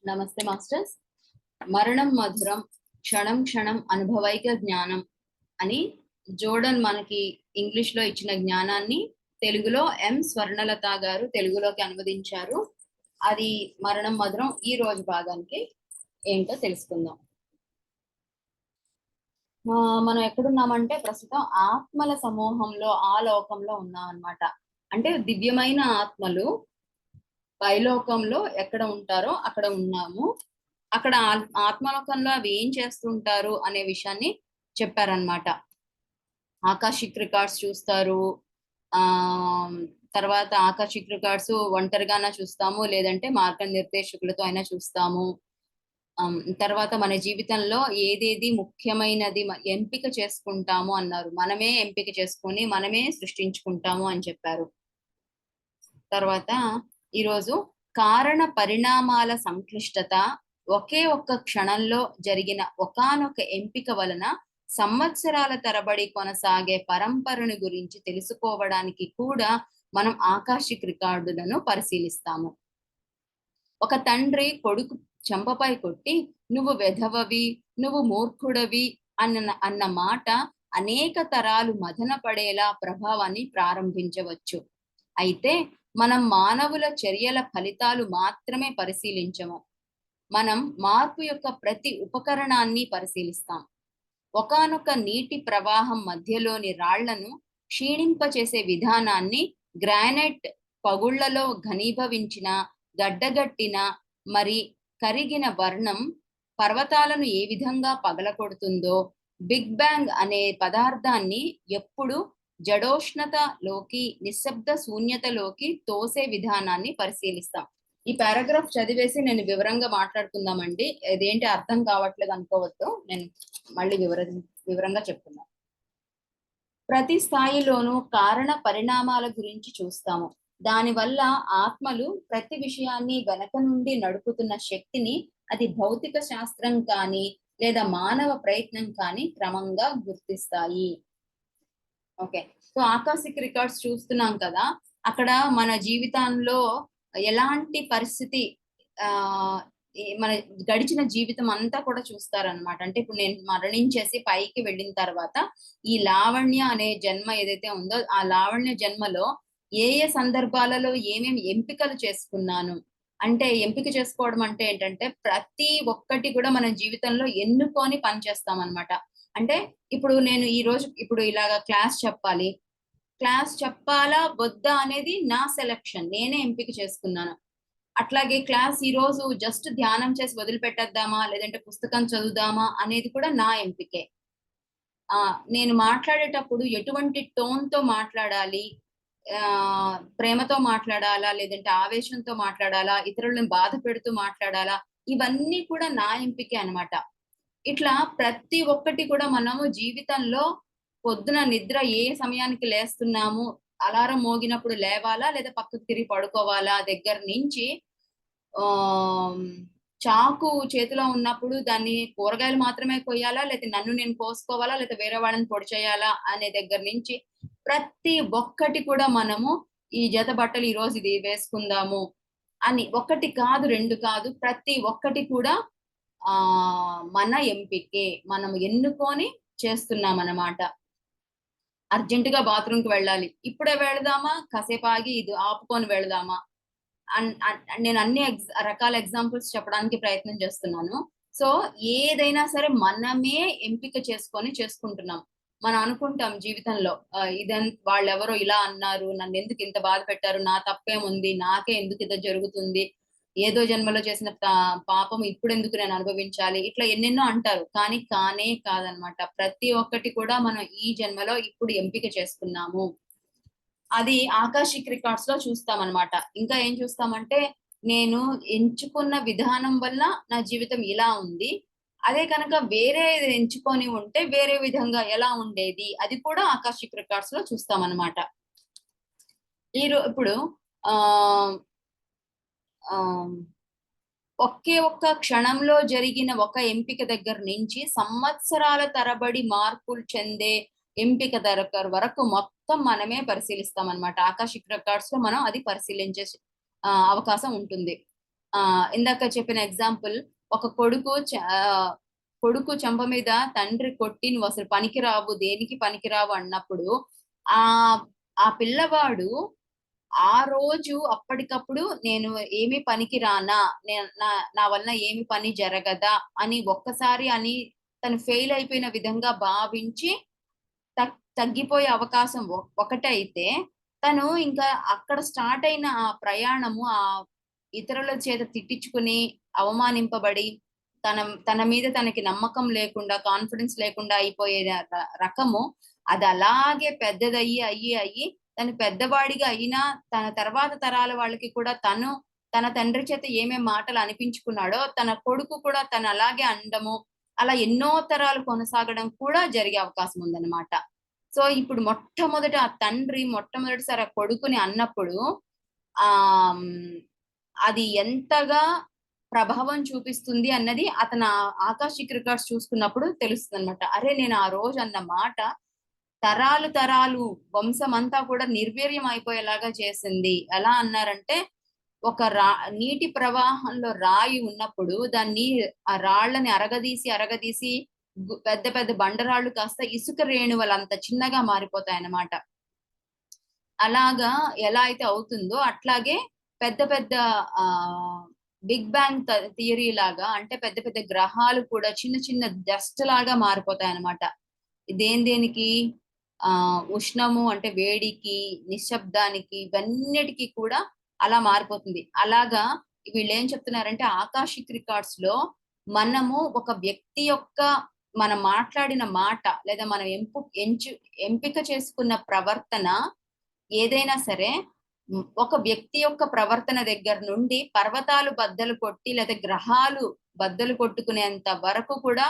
నమస్తే మాస్టర్స్. మరణం మధురం, క్షణం క్షణం అనుభవైక జ్ఞానం అని జోర్డన్ మనకి ఇంగ్లీష్ లో ఇచ్చిన జ్ఞానాన్ని తెలుగులో స్వర్ణలత గారు తెలుగులోకి అనువదించారు. అది మరణం మధురం ఈ రోజు భాగానికి ఏంటో తెలుసుకుందాం. మనం ఎక్కడున్నామంటే ప్రస్తుతం ఆత్మల సమూహంలో ఆ లోకంలో ఉన్నాం అన్నమాట. అంటే దివ్యమైన ఆత్మలు పైలోకంలో ఎక్కడ ఉంటారో అక్కడ ఉన్నాము. అక్కడ ఆత్మలోకంలో అవి ఏం చేస్తుంటారు అనే విషయాన్ని చెప్పారనమాట. ఆకాశిక్ రికార్డ్స్ చూస్తారు. ఆ తర్వాత ఆకాశిక్ రికార్డ్స్ ఒంటరిగానే చూస్తాము, లేదంటే మార్గనిర్దేశకులతో అయినా చూస్తాము. తర్వాత మన జీవితంలో ఏదేది ముఖ్యమైనది ఎంపిక చేసుకుంటాము అన్నారు. మనమే ఎంపిక చేసుకొని మనమే సృష్టించుకుంటాము అని చెప్పారు. తర్వాత ఈరోజు కారణ పరిణామాల సంక్లిష్టత ఒకే ఒక్క క్షణంలో జరిగిన ఒకానొక ఎంపిక వలన సంవత్సరాల తరబడి కొనసాగే పరంపరను గురించి తెలుసుకోవడానికి కూడా మనం ఆకాశిక్ రికార్డులను పరిశీలిస్తాము. ఒక తండ్రి కొడుకు చెంపపై కొట్టి నువ్వు వెధవవి, నువ్వు మూర్ఖుడవి అన్న మాట అనేక తరాలు మదన పడేలా ప్రభావాన్ని ప్రారంభించవచ్చు. అయితే మనం మానవుల చర్యల ఫలితాలు మాత్రమే పరిశీలించము. మనం మార్పు యొక్క ప్రతి ఉపకరణాన్ని పరిశీలిస్తాం. ఒకానొక నీటి ప్రవాహం మధ్యలోని రాళ్లను క్షీణింపచేసే విధానాన్ని, గ్రానైట్ పగుళ్లలో ఘనీభవించిన గడ్డగట్టిన మరి కరిగిన వర్ణం పర్వతాలను ఏ విధంగా పగలకొడుతుందో, బిగ్ బ్యాంగ్ అనే పదార్థాన్ని ఎప్పుడు జడోష్ణతలోకి నిశ్శబ్ద శూన్యతలోకి తోసే విధానాన్ని పరిశీలిస్తాం. ఈ పారాగ్రాఫ్ చదివేసి నేను వివరంగా మాట్లాడుకుందామండి. ఇదేంటి అర్థం కావట్లేదు అనుకోవద్దు, నేను మళ్ళీ వివరంగా చెప్తున్నాను. ప్రతి స్థాయిలోనూ కారణ పరిణామాల గురించి చూస్తాము. దానివల్ల ఆత్మలు ప్రతి విషయాన్ని వెనక నుండి నడుపుతున్న శక్తిని అది భౌతిక శాస్త్రం కానీ లేదా మానవ ప్రయత్నం కానీ క్రమంగా గుర్తిస్తాయి. ఓకే, సో ఆకాశిక్ రికార్డ్స్ చూస్తున్నాం కదా, అక్కడ మన జీవితంలో ఎలాంటి పరిస్థితి మన గడిచిన జీవితం అంతా కూడా చూస్తారనమాట. అంటే ఇప్పుడు నేను మరణించేసి పైకి వెళ్ళిన తర్వాత ఈ లావణ్య అనే జన్మ ఏదైతే ఉందో ఆ లావణ్య జన్మలో ఏ ఏ సందర్భాలలో ఏమేమి ఎంపికలు చేసుకున్నాను అంటే, ఎంపిక చేసుకోవడం అంటే ఏంటంటే ప్రతి ఒక్కటి కూడా మన జీవితంలో ఎన్నుకొని పనిచేస్తాం అనమాట. అంటే ఇప్పుడు నేను ఈ రోజు ఇప్పుడు ఇలాగా క్లాస్ చెప్పాలా వద్దా అనేది నా సెలక్షన్, నేనే ఎంపిక చేసుకున్నాను. అట్లాగే క్లాస్ ఈ రోజు జస్ట్ ధ్యానం చేసి వదిలిపెట్టేద్దామా లేదంటే పుస్తకం చదువుదామా అనేది కూడా నా ఎంపికే. నేను మాట్లాడేటప్పుడు ఎటువంటి టోన్ తో మాట్లాడాలి, ప్రేమతో మాట్లాడాలా లేదంటే ఆవేశంతో మాట్లాడాలా, ఇతరులను బాధ పెడుతూ మాట్లాడాలా, ఇవన్నీ కూడా నా ఎంపికే అనమాట. ఇట్లా ప్రతి ఒక్కటి కూడా మనము జీవితంలో పొద్దున నిద్ర ఏ సమయానికి లేస్తున్నాము, అలారం మోగినప్పుడు లేవాలా లేదా పక్కకు తిరిగి పడుకోవాలా దగ్గర నుంచి, చాకు చేతిలో ఉన్నప్పుడు దాన్ని కూరగాయలు మాత్రమే కొయ్యాలా లేదా నన్ను నేను కోసుకోవాలా లేదా వేరే వాళ్ళని పొడి చేయాలా అనే దగ్గర నుంచి ప్రతి ఒక్కటి కూడా మనము ఈ జత బట్టలు ఈ రోజు ఇది వేసుకుందాము అని ఒకటి కాదు రెండు కాదు, ప్రతి ఒక్కటి కూడా మన ఎంపికే, మనం ఎన్నుకొని చేస్తున్నాం అన్నమాట. అర్జెంటుగా బాత్రూమ్కి వెళ్ళాలి, ఇప్పుడే వెళదామా కాసేపు ఆగి ఇది ఆపుకొని వెళదామా నేను అన్ని రకాల ఎగ్జాంపుల్స్ చెప్పడానికి ప్రయత్నం చేస్తున్నాను. సో ఏదైనా సరే మనమే ఎంపిక చేసుకుంటున్నాం. మనం అనుకుంటాం జీవితంలో వాళ్ళు ఎవరో ఇలా అన్నారు, నన్ను ఎందుకు ఇంత బాధ పెట్టారు, నా తప్పేముంది, నాకే ఎందుకు ఇది జరుగుతుంది, ఏదో జన్మలో చేసిన పాపం ఇప్పుడు ఎందుకు నేను అనుభవించాలి, ఇట్లా ఎన్నెన్నో అంటారు. కానీ కానే కాదనమాట. ప్రతి ఒక్కటి కూడా మనం ఈ జన్మలో ఇప్పుడు ఎంపిక చేసుకున్నాము. అది ఆకాశిక్ రికార్డ్స్ లో చూస్తాం అనమాట. ఇంకా ఏం చూస్తామంటే, నేను ఎంచుకున్న విధానం వల్ల నా జీవితం ఇలా ఉంది, అదే కనుక వేరే ఎంచుకొని ఉంటే వేరే విధంగా ఎలా ఉండేది, అది కూడా ఆకాశిక్ రికార్డ్స్ లో చూస్తాం అనమాట. ఇప్పుడు ఒకే ఒక్క క్షణంలో జరిగిన ఒక ఎంపిక దగ్గర నుంచి సంవత్సరాల తరబడి మార్పులు చెందే ఎంపిక వరకు మొత్తం మనమే పరిశీలిస్తాం అనమాట. ఆకాశిక్ రికార్డ్స్ లో మనం అది పరిశీలించే అవకాశం ఉంటుంది. ఇందాక చెప్పిన ఎగ్జాంపుల్, ఒక కొడుకు చెంప మీద తండ్రి కొట్టి నువ్వు అసలు పనికిరావు, దేనికి పనికిరావు అన్నప్పుడు ఆ ఆ పిల్లవాడు ఆ రోజు అప్పటికప్పుడు నేను ఏమి పనికి రానా, నా వలన ఏమి పని జరగదా అని ఒక్కసారి అని తను ఫెయిల్ అయిపోయిన విధంగా భావించి తగ్గిపోయే అవకాశం ఒకటైతే, తను ఇంకా అక్కడ స్టార్ట్ అయిన ఆ ప్రయాణము ఆ ఇతరుల చేత తిట్టించుకుని అవమానింపబడి తన తన మీద తనకి నమ్మకం లేకుండా, కాన్ఫిడెన్స్ లేకుండా అయిపోయే రకము అది అలాగే పెద్దదయ్యి అయ్యి తను పెద్దవాడిగా అయినా తన తర్వాత తరాల వాళ్ళకి కూడా తన తండ్రి చేత ఏమేం మాటలు అనిపించుకున్నాడో తన కొడుకు కూడా తను అలాగే అనడము, అలా ఎన్నో తరాలు కొనసాగడం కూడా జరిగే అవకాశం ఉందన్నమాట. సో ఇప్పుడు మొట్టమొదట ఆ తండ్రి మొట్టమొదటిసారి ఆ కొడుకుని అన్నప్పుడు ఆ అది ఎంతగా ప్రభావం చూపిస్తుంది అన్నది అతను ఆకాశిక్ రికార్డ్స్ చూసుకున్నప్పుడు తెలుస్తుంది అనమాట. అరే నేను ఆ రోజు అన్న మాట తరాలు తరాలు వంశం అంతా కూడా నిర్వీర్యం అయిపోయేలాగా చేసింది. ఎలా అన్నారంటే, ఒక నీటి ప్రవాహంలో రాయి ఉన్నప్పుడు దాన్ని ఆ రాళ్ళని అరగదీసి పెద్ద పెద్ద బండరాళ్ళు కాస్త ఇసుక రేణువలంత చిన్నగా మారిపోతాయి అన్నమాట. అలాగా ఎలా అయితే అవుతుందో అట్లాగే పెద్ద పెద్ద బిగ్ బ్యాంగ్ థియరీ లాగా, అంటే పెద్ద పెద్ద గ్రహాలు కూడా చిన్న చిన్న డస్ట్ లాగా మారిపోతాయి అన్నమాట. దేనికి ఉష్ణము అంటే వేడికి, నిశ్శబ్దానికి, ఇవన్నిటికీ కూడా అలా మారిపోతుంది. అలాగా వీళ్ళు ఏం చెప్తున్నారంటే ఆకాశిక్ రికార్డ్స్ లో మనము ఒక వ్యక్తి యొక్క మనం మాట్లాడిన మాట లేదా మనం ఎంపిక చేసుకున్న ప్రవర్తన ఏదైనా సరే ఒక వ్యక్తి యొక్క ప్రవర్తన దగ్గర నుండి పర్వతాలు బద్దలు కొట్టి లేదా గ్రహాలు బద్దలు కొట్టుకునేంత వరకు కూడా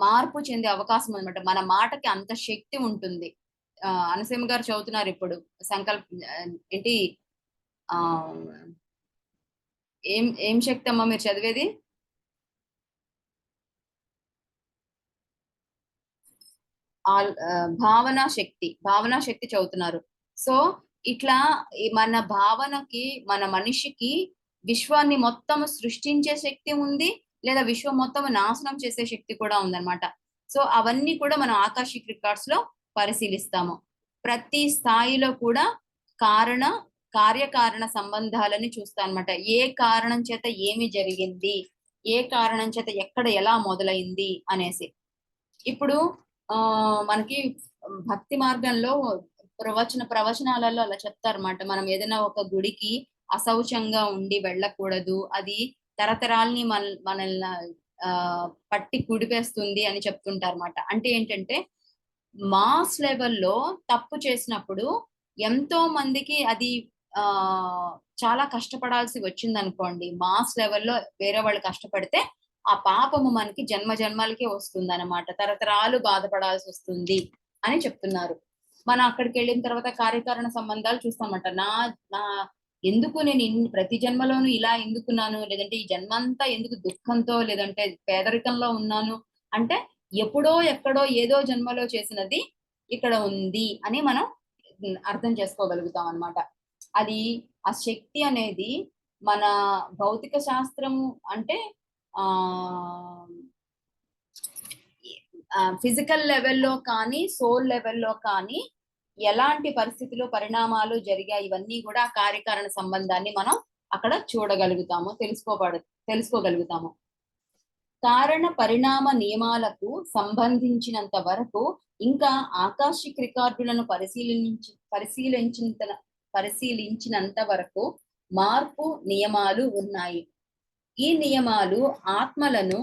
మార్పు చెందే అవకాశం అనమాట. మన మాటకి అంత శక్తి ఉంటుంది. అనసీమ గారు చదువుతున్నారు ఇప్పుడు ఏంటి ఏం శక్తి అమ్మా మీరు చదివేది? భావనా శక్తి చదువుతున్నారు. సో ఇట్లా మన భావనకి, మన మనిషికి విశ్వాన్ని మొత్తం సృష్టించే శక్తి ఉంది, లేదా విశ్వం మొత్తం నాశనం చేసే శక్తి కూడా ఉందన్నమాట. సో అవన్నీ కూడా మనం ఆకాశిక్ రికార్డ్స్ లో పరిశీలిస్తాము. ప్రతి స్థాయిలో కూడా కార్యకారణ సంబంధాలని చూస్తాం అనమాట. ఏ కారణం చేత ఏమి జరిగింది, ఏ కారణం చేత ఎక్కడ ఎలా మొదలైంది అనేసి. ఇప్పుడు మనకి భక్తి మార్గంలో ప్రవచనాలలో అలా చెప్తారన్నమాట. మనం ఏదైనా ఒక గుడికి అశౌచంగా ఉండి వెళ్ళకూడదు, అది తరతరాల్ని మనల్ని పట్టి కుడిపేస్తుంది అని చెప్తుంటారన్నమాట. అంటే ఏంటంటే మాస్ లెవెల్లో తప్పు చేసినప్పుడు ఎంతో మందికి అది చాలా కష్టపడాల్సి వచ్చింది అనుకోండి. మాస్ లెవెల్లో వేరే వాళ్ళు కష్టపడితే ఆ పాపము మనకి జన్మ జన్మలకి వస్తుంది అనమాట, తరతరాలు బాధపడాల్సి వస్తుంది అని చెప్తున్నారు. మనం అక్కడికి వెళ్ళిన తర్వాత కార్యకారణ సంబంధాలు చూస్తామట. నా ఎందుకు నేను ప్రతి జన్మలోనూ ఇలా ఎందుకున్నాను, లేదంటే ఈ జన్మంతా ఎందుకు దుఃఖంతో లేదంటే పేదరికంలో ఉన్నాను అంటే ఎప్పుడో ఎక్కడో ఏదో జన్మలో చేసినది ఇక్కడ ఉంది అని మనం అర్థం చేసుకోగలుగుతాం అన్నమాట. అది ఆ శక్తి అనేది మన భౌతిక శాస్త్రము అంటే ఫిజికల్ లెవెల్లో కానీ సోల్ లెవెల్లో కానీ ఎలాంటి పరిస్థితులు పరిణామాలు జరిగాయి ఇవన్నీ కూడా కార్యకారణ సంబంధాన్ని మనం అక్కడ చూడగలుగుతాము, తెలుసుకోగలుగుతాము. కారణ పరిణామ నియమాలకు సంబంధించినంత వరకు ఇంకా ఆకాశిక్ రికార్డులను పరిశీలించినంత వరకు మార్పు నియమాలు ఉన్నాయి. ఈ నియమాలు ఆత్మలను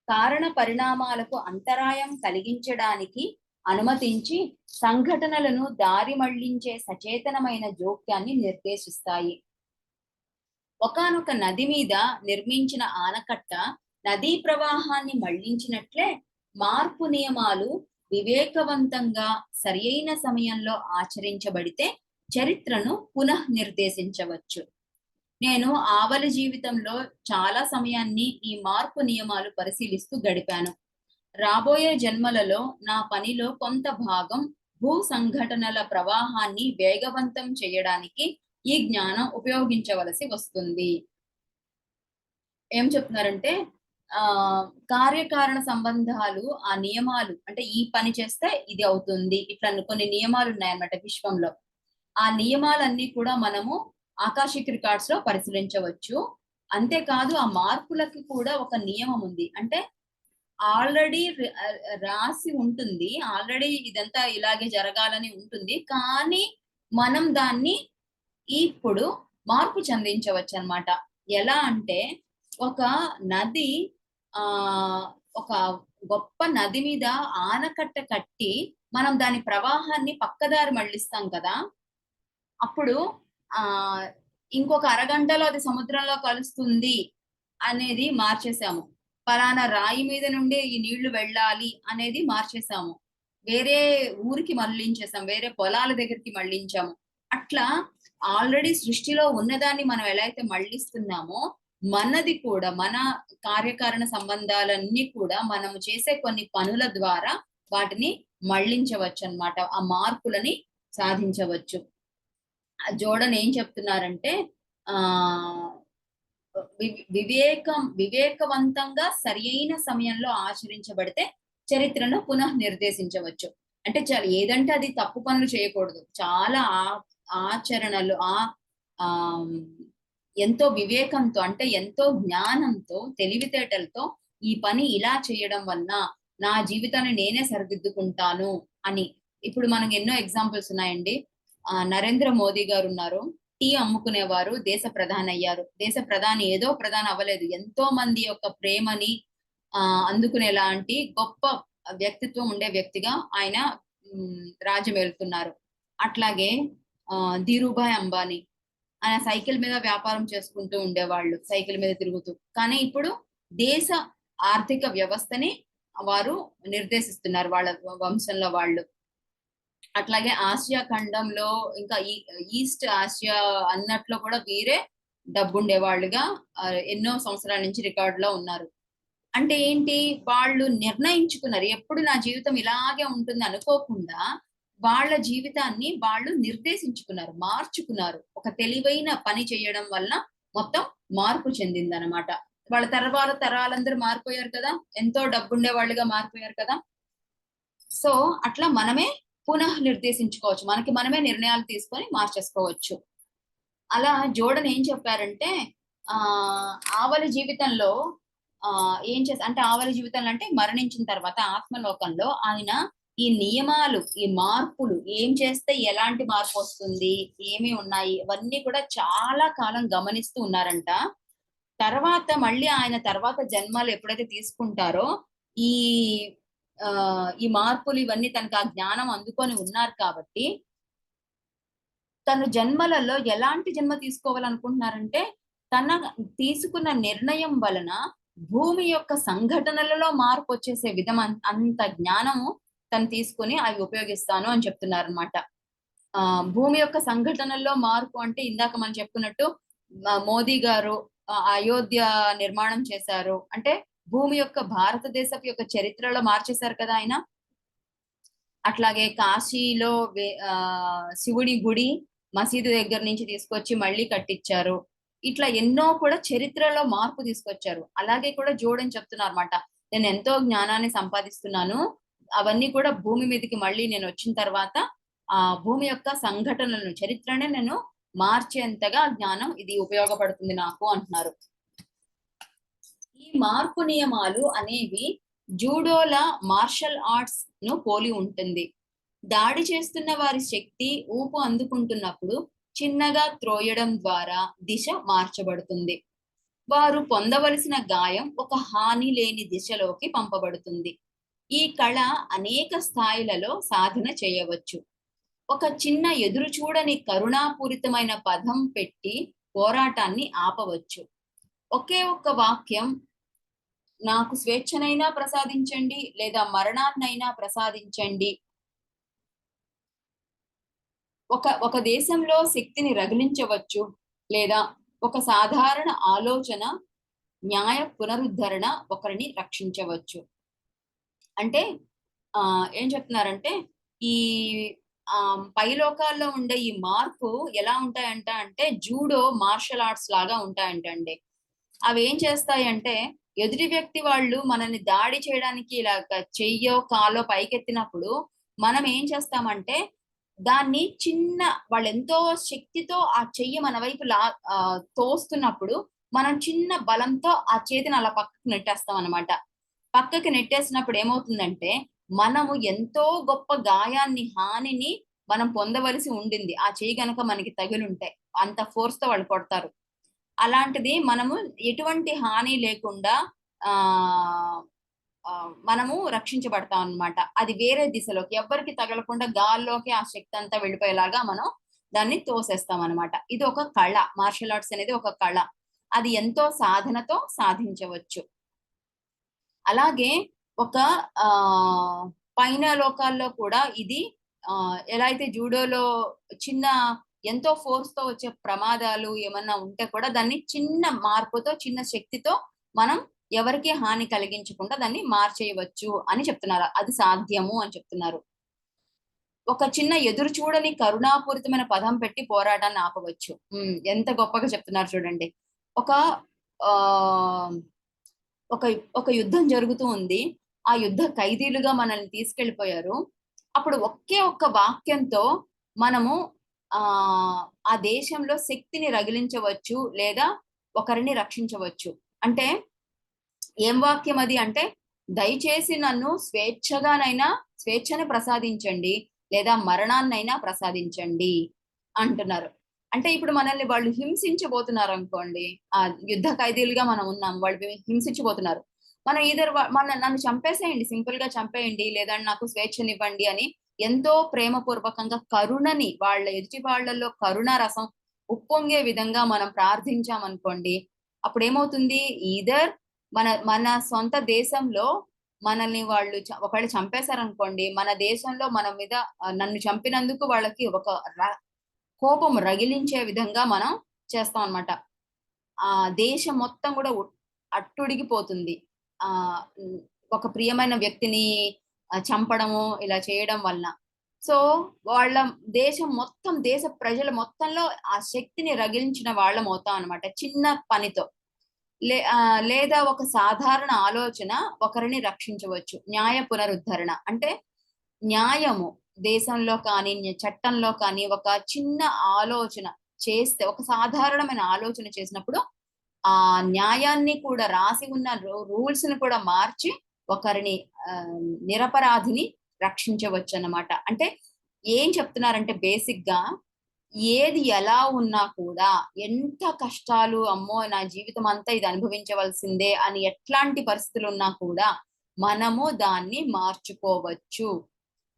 కారణ పరిణామాలకు అంతరాయం కలిగించడానికి అనుమతించి సంఘటనలను దారి మళ్లించే సచేతనమైన జోక్యాన్ని నిర్దేశిస్తాయి. ఒకానొక నది మీద నిర్మించిన ఆనకట్ట నదీ ప్రవాహాన్ని మళ్లించినట్లే మార్పు నియమాలు వివేకవంతంగా సరియైన సమయంలో ఆచరించబడితే చరిత్రను పునః నిర్దేశించవచ్చు. నేను ఆవలి జీవితంలో చాలా సమయాన్ని ఈ మార్పు నియమాలు పరిశీలిస్తూ గడిపాను. రాబోయే జన్మలలో నా పనిలో కొంత భాగం భూ సంఘటనల ప్రవాహాన్ని వేగవంతం చేయడానికి ఈ జ్ఞానం ఉపయోగించవలసి వస్తుంది ఏం చెప్తున్నారంటే ఆ కార్యకారణ సంబంధాలు, ఆ నియమాలు అంటే ఈ పని చేస్తే ఇది అవుతుంది ఇట్లా కొన్ని నియమాలు ఉన్నాయన్నమాట విశ్వంలో. ఆ నియమాలన్నీ కూడా మనము ఆకాశిక్ రికార్డ్స్ లో పరిశీలించవచ్చు. అంతేకాదు ఆ మార్పులకి కూడా ఒక నియమం ఉంది. అంటే ఆల్రెడీ రాసి ఉంటుంది. ఆల్రెడీ ఇదంతా ఇలాగే జరగాలని ఉంటుంది. కానీ మనం దాన్ని ఇప్పుడు మార్పు చెందించవచ్చనమాట. ఎలా అంటే ఒక నది ఒక గొప్ప నది మీద ఆనకట్ట కట్టి మనం దాని ప్రవాహాన్ని పక్కదారి మళ్ళిస్తాం కదా! అప్పుడు ఆహ్, ఇంకొక అరగంటలో అది సముద్రంలో కలుస్తుంది అనేది మార్చేసాము. పలానా రాయి మీద నుండే ఈ నీళ్లు వెళ్ళాలి అనేది మార్చేసాము. వేరే ఊరికి మళ్ళించేసాం. వేరే పొలాల దగ్గరికి మళ్ళించాము. అట్లా ఆల్రెడీ సృష్టిలో ఉన్నదాన్ని మనం ఎలా అయితే మళ్ళిస్తున్నామో, మనది కూడా మన కార్యకారణ సంబంధాలన్నీ కూడా మనము చేసే కొన్ని పనుల ద్వారా వాటిని మళ్ళించవచ్చనమాట. ఆ మార్పులని సాధించవచ్చు. జోర్డన్ ఏం చెప్తున్నారంటే ఆహ్, వివేకవంతంగా సరియైన సమయంలో ఆచరించబడితే చరిత్రను పునః నిర్దేశించవచ్చు. అంటే ఏదంటే అది తప్పు పనులు చేయకూడదు. చాలా ఆచరణలు ఆహ్, ఎంతో వివేకంతో అంటే ఎంతో జ్ఞానంతో, తెలివితేటలతో ఈ పని ఇలా చేయడం వలన నా జీవితాన్ని నేనే సరిదిద్దుకుంటాను అని. ఇప్పుడు మనకు ఎన్నో ఎగ్జాంపుల్స్ ఉన్నాయండి. నరేంద్ర మోదీ గారున్నారు. టీ అమ్ముకునేవారు దేశ ప్రధాని అయ్యారు. దేశ ప్రధాని ఏదో ప్రధాని అవ్వలేదు. ఎంతో మంది యొక్క ప్రేమని అందుకునేలాంటి గొప్ప వ్యక్తిత్వం ఉండే వ్యక్తిగా ఆయన రాజ్యమేలుతున్నారు. అట్లాగే ధీరూభాయ్ అంబానీ ఆయన సైకిల్ మీద వ్యాపారం చేసుకుంటూ ఉండేవాళ్ళు. సైకిల్ మీద తిరుగుతూ. కానీ ఇప్పుడు దేశ ఆర్థిక వ్యవస్థని వారు నిర్దేశిస్తున్నారు వాళ్ళ వంశంలో వాళ్ళు. అట్లాగే ఆసియా ఖండంలో ఇంకా ఈస్ట్ ఆసియా అన్నట్లో కూడా వీరే డబ్బుండేవాళ్ళుగా ఎన్నో సంవత్సరాల నుంచి రికార్డులో ఉన్నారు. అంటే ఏంటి? వాళ్ళు నిర్ణయించుకున్నారు. ఎప్పుడు నా జీవితం ఇలాగే ఉంటుంది అనుకోకుండా వాళ్ళ జీవితాన్ని వాళ్ళు నిర్దేశించుకున్నారు. మార్చుకున్నారు. ఒక తెలివైన పని చేయడం వల్ల మొత్తం మార్పు చెందిందనమాట. వాళ్ళ తర్వాత తరాలందరూ మారిపోయారు కదా! ఎంతో డబ్బుండే వాళ్ళుగా మారిపోయారు కదా! సో, అట్లా మనమే పునః నిర్దేశించుకోవచ్చు. మనకి మనమే నిర్ణయాలు తీసుకొని మార్చేసుకోవచ్చు. అలా జోర్డన్ ఏం చెప్పారంటే ఆవలి జీవితంలో అంటే ఆవలి జీవితంలో అంటే మరణించిన తర్వాత ఆత్మలోకంలో ఆయన ఈ నియమాలు, ఈ మార్పులు ఏం చేస్తే ఎలాంటి మార్పొస్తుంది, ఏమి ఉన్నాయి ఇవన్నీ కూడా చాలా కాలం గమనిస్తూ ఉన్నారంట. తర్వాత మళ్ళీ ఆయన తర్వాత జన్మలు ఎప్పుడైతే తీసుకుంటారో ఈ ఈ మార్పులు ఇవన్నీ తనకు ఆ జ్ఞానం అందుకొని ఉన్నారు కాబట్టి తను జన్మలలో ఎలాంటి జన్మ తీసుకోవాలనుకుంటున్నారంటే తన తీసుకున్న నిర్ణయం వలన భూమి యొక్క సంఘటనలలో మార్పు వచ్చేసే విధం అంత జ్ఞానము తను తీసుకొని అవి ఉపయోగిస్తాను అని చెప్తున్నారనమాట. భూమి యొక్క సంఘటనల్లో మార్పు అంటే ఇందాక మనం చెప్పుకున్నట్టు మోదీ గారు అయోధ్య నిర్మాణం చేశారు. అంటే భూమి యొక్క భారతదేశపు యొక్క చరిత్రలో మార్చేశారు కదా ఆయన. అట్లాగే కాశీలో శివుడి గుడి మసీదు దగ్గర నుంచి తీసుకొచ్చి మళ్ళీ కట్టించారు. ఇట్లా ఎన్నో కూడా చరిత్రలో మార్పు తీసుకొచ్చారు. అలాగే కూడా జోర్డన్ చెప్తున్నారన్నమాట. నేను ఎంతో జ్ఞానాన్ని సంపాదిస్తున్నాను. అవన్నీ కూడా భూమి మీదకి మళ్ళీ నేను వచ్చిన తర్వాత భూమి యొక్క సంఘటనలను చరిత్రనే నేను మార్చేంతగా జ్ఞానం ఇది ఉపయోగపడుతుంది నాకు అంటున్నారు. ఈ మార్పు నియమాలు అనేవి జూడోల మార్షల్ ఆర్ట్స్ ను పోలి ఉంటుంది. దాడి చేస్తున్న వారి శక్తి ఊపు అందుకుంటున్నప్పుడు చిన్నగా త్రోయడం ద్వారా దిశ మార్చబడుతుంది. వారు పొందవలసిన గాయం ఒక హాని లేని దిశలోకి పంపబడుతుంది. ఈ కళ అనేక స్థాయిలలో సాధన చేయవచ్చు. ఒక చిన్న ఎదురు చూడని కరుణాపూరితమైన పదం పెట్టి పోరాటాన్ని ఆపవచ్చు. ఒకే ఒక్క వాక్యం నాకు స్వేచ్ఛనైనా ప్రసాదించండి లేదా మరణాన్నైనా ప్రసాదించండి ఒక దేశంలో శక్తిని రగిలించవచ్చు లేదా ఒక సాధారణ ఆలోచన న్యాయ పునరుద్ధరణ ఒకరిని రక్షించవచ్చు. అంటే ఏం చెప్తున్నారంటే ఈ పైలోకాల్లో ఉండే ఈ మార్పు ఎలా ఉంటాయంట అంటే జూడో మార్షల్ ఆర్ట్స్ లాగా ఉంటాయంట అండి. అవి ఏం చేస్తాయి అంటే ఎదుటి వ్యక్తి వాళ్ళు మనల్ని దాడి చేయడానికి ఇలా చెయ్యో కాలో పైకెత్తినప్పుడు మనం ఏం చేస్తామంటే దాన్ని చిన్న వాళ్ళు ఎంతో శక్తితో ఆ చెయ్యి మన వైపు తోస్తున్నప్పుడు మనం చిన్న బలంతో ఆ చేతిని అలా పక్కకు నెట్టేస్తాం అనమాట. పక్కకి నెట్టేసినప్పుడు ఏమవుతుందంటే మనము ఎంతో గొప్ప గాయాన్ని హానిని మనం పొందవలసి ఉండింది ఆ చెయ్యి గనక మనకి తగిలుంటే. అంత ఫోర్స్ తో వాళ్ళు కొడతారు. అలాంటిది మనము ఎటువంటి హాని లేకుండా ఆ మనము రక్షించబడతాం అన్నమాట. అది వేరే దిశలోకి ఎవ్వరికి తగలకుండా గాల్లోకి ఆ శక్తి అంతా వెళ్ళిపోయేలాగా మనం దాన్ని తోసేస్తాం అనమాట. ఇది ఒక కళ. మార్షల్ ఆర్ట్స్ అనేది ఒక కళ. అది ఎంతో సాధనతో సాధించవచ్చు. అలాగే ఒక ఆ పైన లోకాల్లో కూడా ఇది ఎలా అయితే జూడోలో చిన్న ఎంతో ఫోర్స్ తో వచ్చే ప్రమాదాలు ఏమన్నా ఉంటే కూడా దాన్ని చిన్న మార్పుతో చిన్న శక్తితో మనం ఎవరికి హాని కలిగించకుండా దాన్ని మార్చేయవచ్చు అని చెప్తున్నారు. అది సాధ్యము అని చెప్తున్నారు. ఒక చిన్న ఎదురు చూడని కరుణాపూరితమైన పదం పెట్టి పోరాటాన్ని ఆపవచ్చు. ఎంత గొప్పగా చెప్తున్నారు చూడండి. ఒక ఆ ఒక ఒక యుద్ధం జరుగుతూ ఉంది. ఆ యుద్ధ ఖైదీలుగా మనల్ని తీసుకెళ్ళిపోయారు. అప్పుడు ఒకే ఒక్క వాక్యంతో మనము ఆ దేశంలో శక్తిని రగిలించవచ్చు లేదా ఒకరిని రక్షించవచ్చు. అంటే ఏం వాక్యం అది అంటే దయచేసి నన్ను స్వేచ్ఛని ప్రసాదించండి లేదా మరణాన్నైనా ప్రసాదించండి అంటున్నారు. అంటే ఇప్పుడు మనల్ని వాళ్ళు హింసించబోతున్నారు అనుకోండి. ఆ యుద్ధ ఖైదీలుగా మనం ఉన్నాం. వాళ్ళు హింసించబోతున్నారు. మనం నన్ను చంపేసేయండి, సింపుల్ గా చంపేయండి, లేదా నాకు స్వేచ్ఛనివ్వండి అని ఎంతో ప్రేమపూర్వకంగా కరుణని వాళ్ళ ఎదుటి వాళ్ళలో కరుణ రసం ఉప్పొంగే విధంగా మనం ప్రార్థించామనుకోండి. అప్పుడు ఏమవుతుంది? ఈదర్ మన మన సొంత దేశంలో మనల్ని వాళ్ళు ఒకవేళ చంపేశారనుకోండి, మన దేశంలో మన మీద నన్ను చంపినందుకు వాళ్ళకి ఒక కోపం రగిలించే విధంగా మనం చేస్తాం అన్నమాట. ఆ దేశం మొత్తం కూడా అట్టుడిగిపోతుంది. ఆ ఒక ప్రియమైన వ్యక్తిని చంపడము ఇలా చేయడం వలన. సో వాళ్ళ దేశం మొత్తం దేశ ప్రజల మొత్తంలో ఆ శక్తిని రగిలించిన వాళ్ళం అవుతాం అనమాట చిన్న పనితో. లేదా ఒక సాధారణ ఆలోచన ఒకరిని రక్షించవచ్చు. న్యాయ పునరుద్ధరణ అంటే న్యాయము దేశంలో కానీ చట్టంలో కానీ ఒక చిన్న ఆలోచన చేస్తే ఒక సాధారణమైన ఆలోచన చేసినప్పుడు ఆ న్యాయాన్ని కూడా రాసి ఉన్న రూల్స్ ని కూడా మార్చి ఒకరిని నిరపరాధిని రక్షించవచ్చు అన్నమాట. అంటే ఏం చెప్తున్నారంటే బేసిక్ గా ఏది ఎలా ఉన్నా కూడా ఎంత కష్టాలు అమ్మో నా జీవితం అంతా ఇది అనుభవించవలసిందే అని ఎట్లాంటి పరిస్థితులు ఉన్నా కూడా మనము దాన్ని మార్చుకోవచ్చు.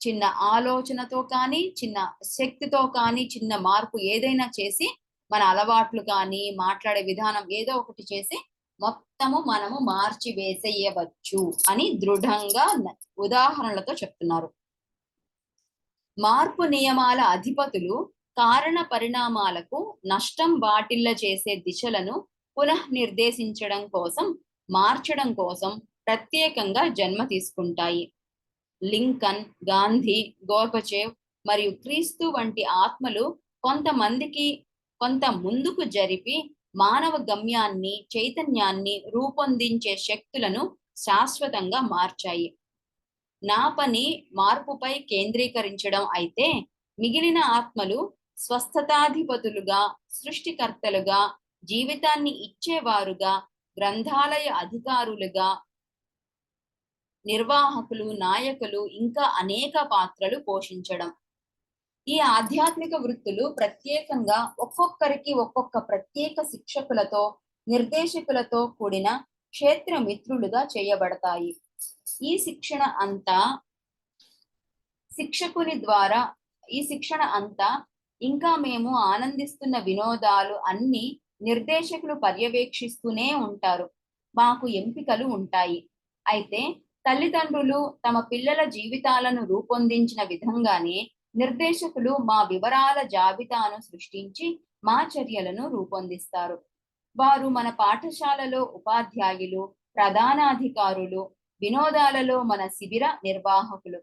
చిన్న ఆలోచనతో కానీ చిన్న శక్తితో కానీ చిన్న మార్పు ఏదైనా చేసి మన అలవాట్లు కానీ మాట్లాడే విధానం ఏదో ఒకటి చేసి మొత్తము మనము మార్చి వేసేయవచ్చు అని దృఢంగా ఉదాహరణలతో చెప్తున్నారు. మార్పు నియమాల అధిపతులు కారణ పరిణామాలకు నష్టం వాటిల్ల చేసే దిశలను పునఃనిర్దేశించడం కోసం మార్చడం కోసం ప్రత్యేకంగా జన్మ తీసుకుంటాయి. లింకన్, గాంధీ, గోర్బచేవ్ మరియు క్రీస్తు వంటి ఆత్మలు కొంతమందికి కొంత ముందుకు జరిపి మానవ గమ్యాన్ని చైతన్యాన్ని రూపొందించే శక్తులను శాశ్వతంగా మార్చాయి. నా పని మార్పుపై కేంద్రీకరించడం అయితే మిగిలిన ఆత్మలు స్వస్థతాధిపతులుగా సృష్టికర్తలుగా జీవితాన్ని ఇచ్చేవారుగా గ్రంథాలయ అధికారులుగా నిర్వాహకులు నాయకులు ఇంకా అనేక పాత్రలు పోషించడం. ఈ ఆధ్యాత్మిక వృత్తులు ప్రత్యేకంగా ఒక్కొక్కరికి ఒక్కొక్క ప్రత్యేక శిక్షకులతో నిర్దేశకులతో కూడిన క్షేత్ర మిత్రులుగా చేయబడతాయి. ఈ శిక్షణ అంతా ఇంకా మేము ఆనందిస్తున్న వినోదాలు అన్ని నిర్దేశకులు పర్యవేక్షిస్తూనే ఉంటారు. మాకు ఎంపికలు ఉంటాయి. అయితే తల్లిదండ్రులు తమ పిల్లల జీవితాలను రూపొందించిన విధంగానే నిర్దేశకులు మా వివరాల జాబితాను సృష్టించి మా చర్యలను రూపొందిస్తారు. వారు మన పాఠశాలలో ఉపాధ్యాయులు, ప్రధానాధికారులు, వినోదాలలో మన శిబిర నిర్వాహకులు.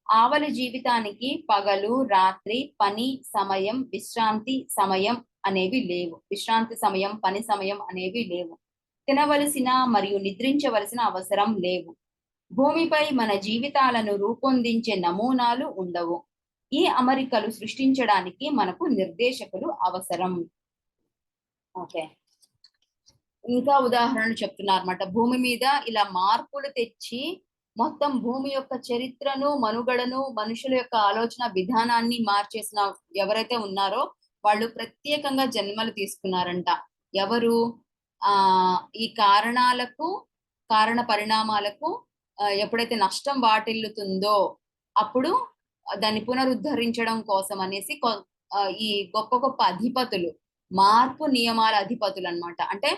ఆవలి జీవితానికి పగలు రాత్రి పని సమయం విశ్రాంతి సమయం అనేవి లేవు. విశ్రాంతి సమయం పని సమయం అనేవి లేవు. తినవలసిన మరియు నిద్రించవలసిన అవసరం లేవు. భూమిపై మన జీవితాలను రూపొందించే నమూనాలు ఉండవు. ఈ అమరికలు సృష్టించడానికి మనకు నిర్దేశకులు అవసరం. ఓకే, ఇంకా ఉదాహరణలు చెప్తున్నారన్నమాట. భూమి మీద ఇలా మార్పులు తెచ్చి మొత్తం భూమి యొక్క చరిత్రను, మనుగడను, మనుషుల యొక్క ఆలోచన విధానాన్ని మార్చేసిన ఎవరైతే ఉన్నారో వాళ్ళు ప్రత్యేకంగా జన్మలు తీసుకున్నారంట. ఎవరు? ఈ కారణ పరిణామాలకు ఎప్పుడైతే నష్టం వాటిల్లుతుందో అప్పుడు దాన్ని పునరుద్ధరించడం కోసం అనేసి ఈ గొప్ప గొప్ప అధిపతులు, మార్పు నియమాల అధిపతులు అన్నమాట. అంటే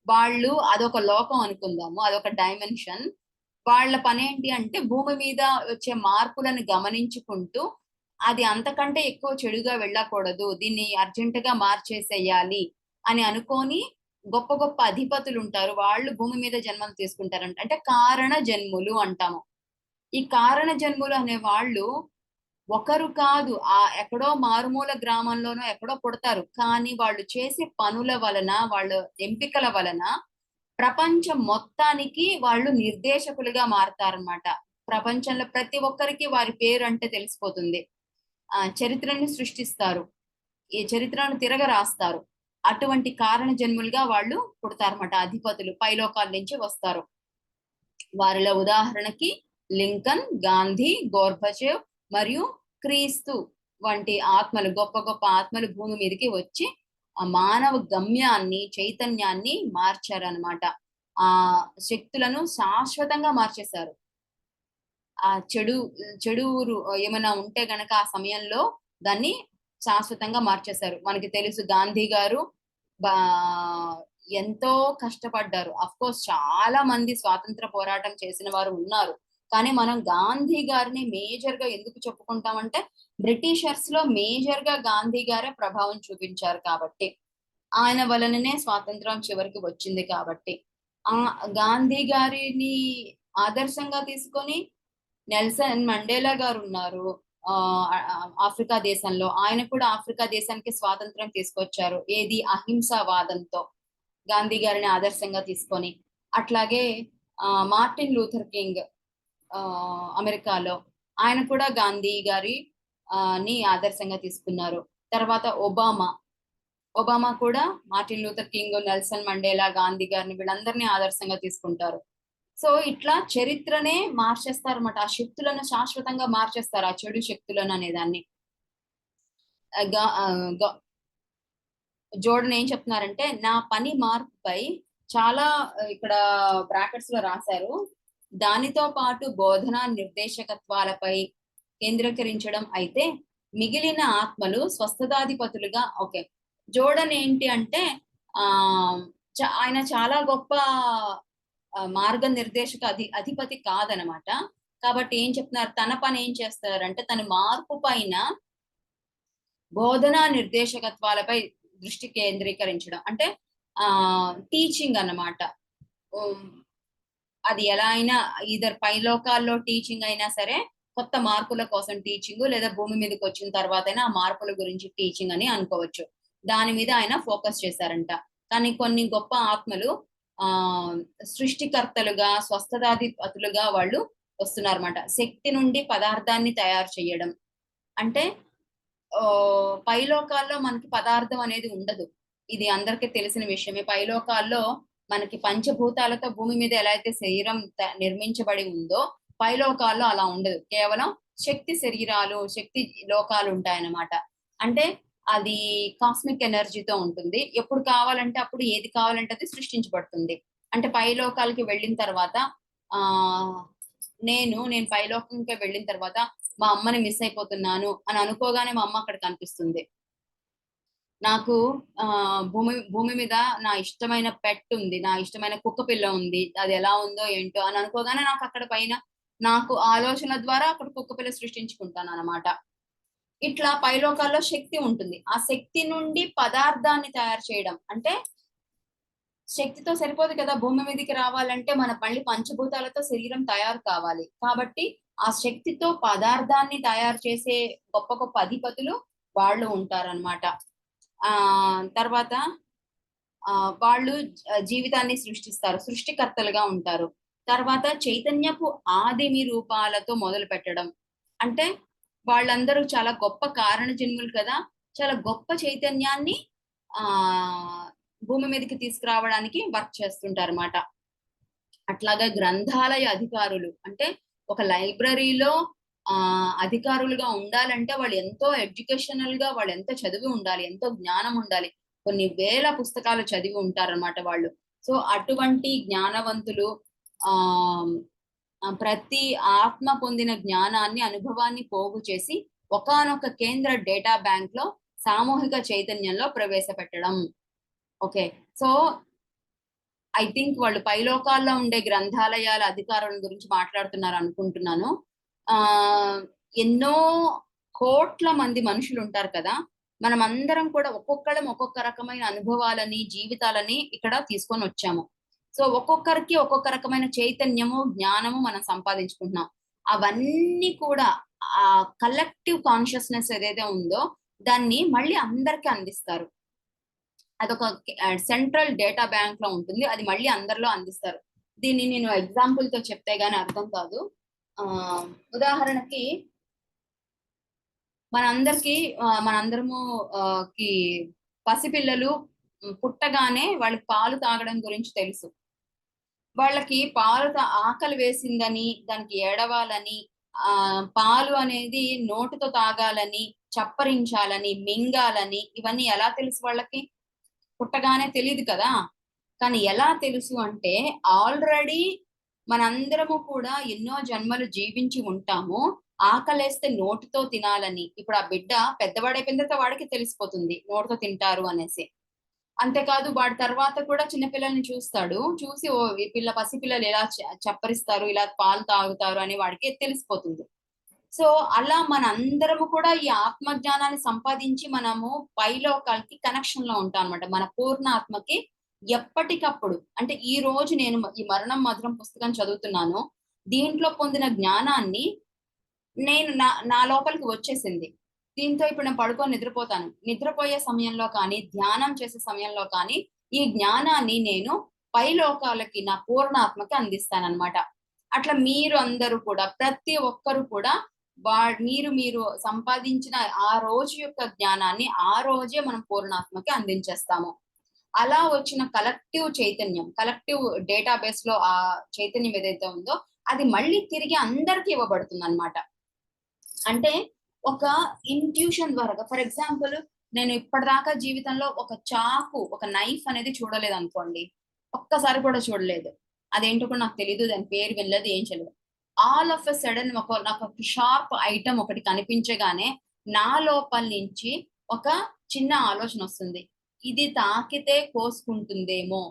వాళ్ళు అదొక లోకం అనుకుందాము, అదొక డైమెన్షన్. వాళ్ళ పని ఏంటి అంటే భూమి మీద వచ్చే మార్పులను గమనించుకుంటూ అది అంతకంటే ఎక్కువ చెడుగా వెళ్ళకూడదు, దీన్ని అర్జెంట్ గా మార్చేసేయాలి అని అనుకొని గొప్ప గొప్ప అధిపతులు ఉంటారు. వాళ్ళు భూమి మీద జన్మలు తీసుకుంటారంట. అంటే కారణ జన్ములు అంటాము. ఈ కారణ జన్ములు అనే వాళ్ళు ఒకరు కాదు, ఎక్కడో మారుమూల గ్రామంలోనో ఎక్కడో పుడతారు. కానీ వాళ్ళు చేసే పనుల వలన, వాళ్ళ ఎంపికల వలన ప్రపంచం మొత్తానికి వాళ్ళు నిర్దేశకులుగా మారతారన్నమాట. ప్రపంచంలో ప్రతి ఒక్కరికి వారి పేరు అంటే తెలిసిపోతుంది. చరిత్రను సృష్టిస్తారు, ఈ చరిత్రను తిరగ రాస్తారు. అటువంటి కారణ జన్ములుగా వాళ్ళు పుడతారన్నమాట. అధిపతులు పైలోకాల నుంచి వస్తారు. వారిలో ఉదాహరణకి లింకన్, గాంధీ, గోర్బచేవ్ మరియు క్రీస్తు వంటి ఆత్మలు, గొప్ప గొప్ప ఆత్మలు భూమి మీదకి వచ్చి ఆ మానవ గమ్యాన్ని, చైతన్యాన్ని మార్చారనమాట. ఆ శక్తులను శాశ్వతంగా మార్చేశారు. ఆ చెడు ఏమైనా ఉంటే గనక ఆ సమయంలో దాన్ని శాశ్వతంగా మార్చేశారు. మనకి తెలుసు గాంధీ గారు ఎంతో కష్టపడ్డారు. అఫ్ కోర్స్ చాలా మంది స్వాతంత్ర పోరాటం చేసిన వారు ఉన్నారు. కానీ మనం గాంధీ గారిని మేజర్ గా ఎందుకు చెప్పుకుంటామంటే బ్రిటిషర్స్ లో మేజర్ గా గాంధీ గారే ప్రభావం చూపించారు కాబట్టి, ఆయన వలననే స్వాతంత్రం చివరికి వచ్చింది కాబట్టి. గాంధీ గారిని ఆదర్శంగా తీసుకొని నెల్సన్ మండేలా గారు ఉన్నారు ఆఫ్రికా దేశంలో. ఆయన కూడా ఆఫ్రికా దేశానికి స్వాతంత్రం తీసుకొచ్చారు. ఏది? అహింసావాదంతో, గాంధీ గారిని ఆదర్శంగా తీసుకొని. అట్లాగే మార్టిన్ లూథర్ కింగ్ అమెరికాలో, ఆయన కూడా గాంధీ గారి ని ఆదర్శంగా తీసుకున్నారు. తర్వాత ఒబామా కూడా Martin Luther king, Nelson Mandela, Gandhi గారిని వీళ్ళందరినీ ఆదర్శంగా తీసుకుంటారు. సో ఇట్లా చరిత్రనే మార్చేస్తారన్నమాట. ఆ శక్తులను శాశ్వతంగా మార్చేస్తారు, ఆ చెడు శక్తులను అనేదాన్ని. జోర్డన్ ఏం చెప్తున్నారంటే, నా పని మార్పుపై చాలా ఇక్కడ బ్రాకెట్స్ లో రాశారు, దానితో పాటు బోధనా నిర్దేశకత్వాలపై కేంద్రీకరించడం అయితే మిగిలిన ఆత్మలు స్వస్థతాధిపతులుగా. ఓకే, జోర్డన్ ఏంటి అంటే ఆయన చాలా గొప్ప మార్గనిర్దేశక అధిపతి కాదనమాట. కాబట్టి ఏం చెప్తున్నారు, తన పని ఏం చేస్తారంటే తన మార్పు పైన బోధనా నిర్దేశకత్వాలపై దృష్టి కేంద్రీకరించడం. అంటే టీచింగ్ అన్నమాట. అది ఎలా అయినా, ఈధర్ పైలోకాల్లో టీచింగ్ అయినా సరే, కొత్త మార్పుల కోసం టీచింగ్, లేదా భూమి మీదకి వచ్చిన తర్వాత అయినా ఆ మార్పుల గురించి టీచింగ్ అని అనుకోవచ్చు. దాని మీద ఆయన ఫోకస్ చేశారంట. కానీ కొన్ని గొప్ప ఆత్మలు సృష్టికర్తలుగా, స్వస్థతాధిపతులుగా వాళ్ళు వస్తున్నారన్నమాట. శక్తి నుండి పదార్థాన్ని తయారు చేయడం. అంటే పైలోకాల్లో మనకి పదార్థం అనేది ఉండదు, ఇది అందరికీ తెలిసిన విషయమే. పైలోకాల్లో మనకి పంచభూతాలతో భూమి మీద ఎలా అయితే శరీరం నిర్మించబడి ఉందో, పైలోకాల్లో అలా ఉండదు. కేవలం శక్తి శరీరాలు, శక్తి లోకాలు ఉంటాయన్నమాట. అంటే అది కాస్మిక్ ఎనర్జీతో ఉంటుంది. ఎప్పుడు కావాలంటే అప్పుడు, ఏది కావాలంటే అది సృష్టించబడుతుంది. అంటే పైలోకాలకి వెళ్ళిన తర్వాత నేను పైలోకంకి వెళ్ళిన తర్వాత మా అమ్మని మిస్ అయిపోతున్నాను అని అనుకోగానే మా అమ్మ అక్కడ కనిపిస్తుంది. నాకు భూమి మీద నా ఇష్టమైన పెట్ ఉంది, నా ఇష్టమైన కుక్క పిల్ల ఉంది, అది ఎలా ఉందో ఏంటో అని అనుకోగానే నాకు అక్కడ పైన నాకు ఆలోచన ద్వారా అక్కడ కుక్క పిల్ల సృష్టించుకుంటాను అనమాట. ఇట్లా పైలోకాల్లో శక్తి ఉంటుంది. ఆ శక్తి నుండి పదార్థాన్ని తయారు చేయడం. అంటే శక్తితో సరిపోదు కదా, భూమి మీదకి రావాలంటే మన మళ్ళీ పంచభూతాలతో శరీరం తయారు కావాలి. కాబట్టి ఆ శక్తితో పదార్థాన్ని తయారు చేసే గొప్ప గొప్ప అధిపతులు వాళ్ళు ఉంటారనమాట. తర్వాత వాళ్ళు జీవితాన్ని సృష్టిస్తారు, సృష్టికర్తలుగా ఉంటారు. తర్వాత చైతన్యపు ఆదిమి రూపాలతో మొదలు పెట్టడం. అంటే వాళ్ళందరూ చాలా గొప్ప కారణ జన్ములు కదా! చాలా గొప్ప చైతన్యాన్ని భూమి మీదకి తీసుకురావడానికి వర్క్ చేస్తుంటారన్నమాట. అట్లాగా గ్రంథాలయ అధికారులు అంటే ఒక లైబ్రరీలో అధికారులుగా ఉండాలంటే వాళ్ళు ఎంతో ఎడ్యుకేషనల్ గా వాళ్ళు ఎంతో చదివి ఉండాలి, ఎంతో జ్ఞానం ఉండాలి. కొన్ని వేల పుస్తకాలు చదివి ఉంటారన్నమాట వాళ్ళు. సో అటువంటి జ్ఞానవంతులు ఆ ప్రతి ఆత్మ పొందిన జ్ఞానాన్ని, అనుభవాన్ని పోగు చేసి ఒకానొక కేంద్ర డేటా బ్యాంక్ లో సామూహిక చైతన్యంలో ప్రవేశపెట్టడం. ఓకే. సో ఐ థింక్ వాళ్ళు పైలోకాల్లో ఉండే గ్రంథాలయాల అధికారుల గురించి మాట్లాడుతున్నారు అనుకుంటున్నాను. ఎన్నో కోట్ల మంది మనుషులు ఉంటారు కదా! మనమందరం కూడా ఒక్కొక్కళ్ళం ఒక్కొక్క రకమైన అనుభవాలని, జీవితాలని ఇక్కడ తీసుకొని వచ్చాము. సో ఒక్కొక్కరికి ఒక్కొక్క రకమైన చైతన్యము, జ్ఞానము మనం సంపాదించుకుంటున్నాం. అవన్నీ కూడా కలెక్టివ్ కాన్షియస్నెస్ ఏదైతే ఉందో దాన్ని మళ్ళీ అందరికీ అందిస్తారు. అదొక సెంట్రల్ డేటా బ్యాంక్ లో ఉంటుంది. అది మళ్ళీ అందరిలో అందిస్తారు. దీన్ని నేను ఎగ్జాంపుల్ తో చెప్తే గానీ అర్థం కాదు. ఉదాహరణకి మనందరము కి పసిపిల్లలు పుట్టగానే వాళ్ళకి పాలు తాగడం గురించి తెలుసు. వాళ్ళకి ఆకలి వేసిందని, దానికి ఏడవాలని, పాలు అనేది నోటితో తాగాలని, చప్పరించాలని, మింగాలని ఇవన్నీ ఎలా తెలుసు వాళ్ళకి? పుట్టగానే తెలియదు కదా! కానీ ఎలా తెలుసు అంటే ఆల్రెడీ మనందరము కూడా ఎన్నో జన్మలు జీవించి ఉంటాము. ఆకలేస్తే నోటితో తినాలని. ఇప్పుడు ఆ బిడ్డ పెద్దవాడైపోయిన తర్వాత వాడికి తెలిసిపోతుంది నోటితో తింటారు అనేసి. అంతేకాదు వాడి తర్వాత కూడా చిన్న పిల్లల్ని చూస్తాడు. చూసి ఈ పసిపిల్లలు ఎలా చప్పరిస్తారు, ఇలా పాలు తాగుతారు అని వాడికి తెలిసిపోతుంది. సో అలా మనందరము కూడా ఈ ఆత్మ జ్ఞానాన్ని సంపాదించి మనము పైలోకాలకి కనెక్షన్ లో ఉంటాం అన్నమాట. మన పూర్ణ ఆత్మకి ఎప్పటికప్పుడు అంటే ఈ రోజు నేను ఈ మరణం మధురం పుస్తకం చదువుతున్నాను. దీంట్లో పొందిన జ్ఞానాన్ని నేను నా లోపలికి వచ్చేసింది. దీంతో ఇప్పుడు నేను పడుకొని నిద్రపోతాను. నిద్రపోయే సమయంలో కానీ, ధ్యానం చేసే సమయంలో కానీ ఈ జ్ఞానాన్ని నేను పైలోకాలకి నా పూర్ణాత్మకి అందిస్తానన్నమాట. అట్లా మీరు అందరూ కూడా ప్రతి ఒక్కరు కూడా మీరు సంపాదించిన ఆ రోజు యొక్క జ్ఞానాన్ని ఆ రోజే మనం పూర్ణాత్మకి అందించేస్తాము. అలా వచ్చిన కలెక్టివ్ చైతన్యం, కలెక్టివ్ డేటాబేస్ లో ఆ చైతన్యం ఏదైతే ఉందో అది మళ్ళీ తిరిగి అందరికి ఇవ్వబడుతుందన్నమాట. అంటే ఒక ఇంట్యూషన్ ద్వారా, ఫర్ ఎగ్జాంపుల్ నేను ఇప్పటిదాకా జీవితంలో ఒక చాకు, ఒక నైఫ్ అనేది చూడలేదు అనుకోండి. ఒక్కసారి కూడా చూడలేదు. అదేంటో కూడా నాకు తెలీదు, దాని పేరు వినలేదు, ఏం చేయలేదు. ఆల్ ఆఫ్ ఎ సడన్ నాకు ఒక షార్ప్ ఐటమ్ ఒకటి కనిపించగానే నా లోపల నుంచి ఒక చిన్న ఆలోచన వస్తుంది. ఇది తాకితే కోసుకుంటుందేమో,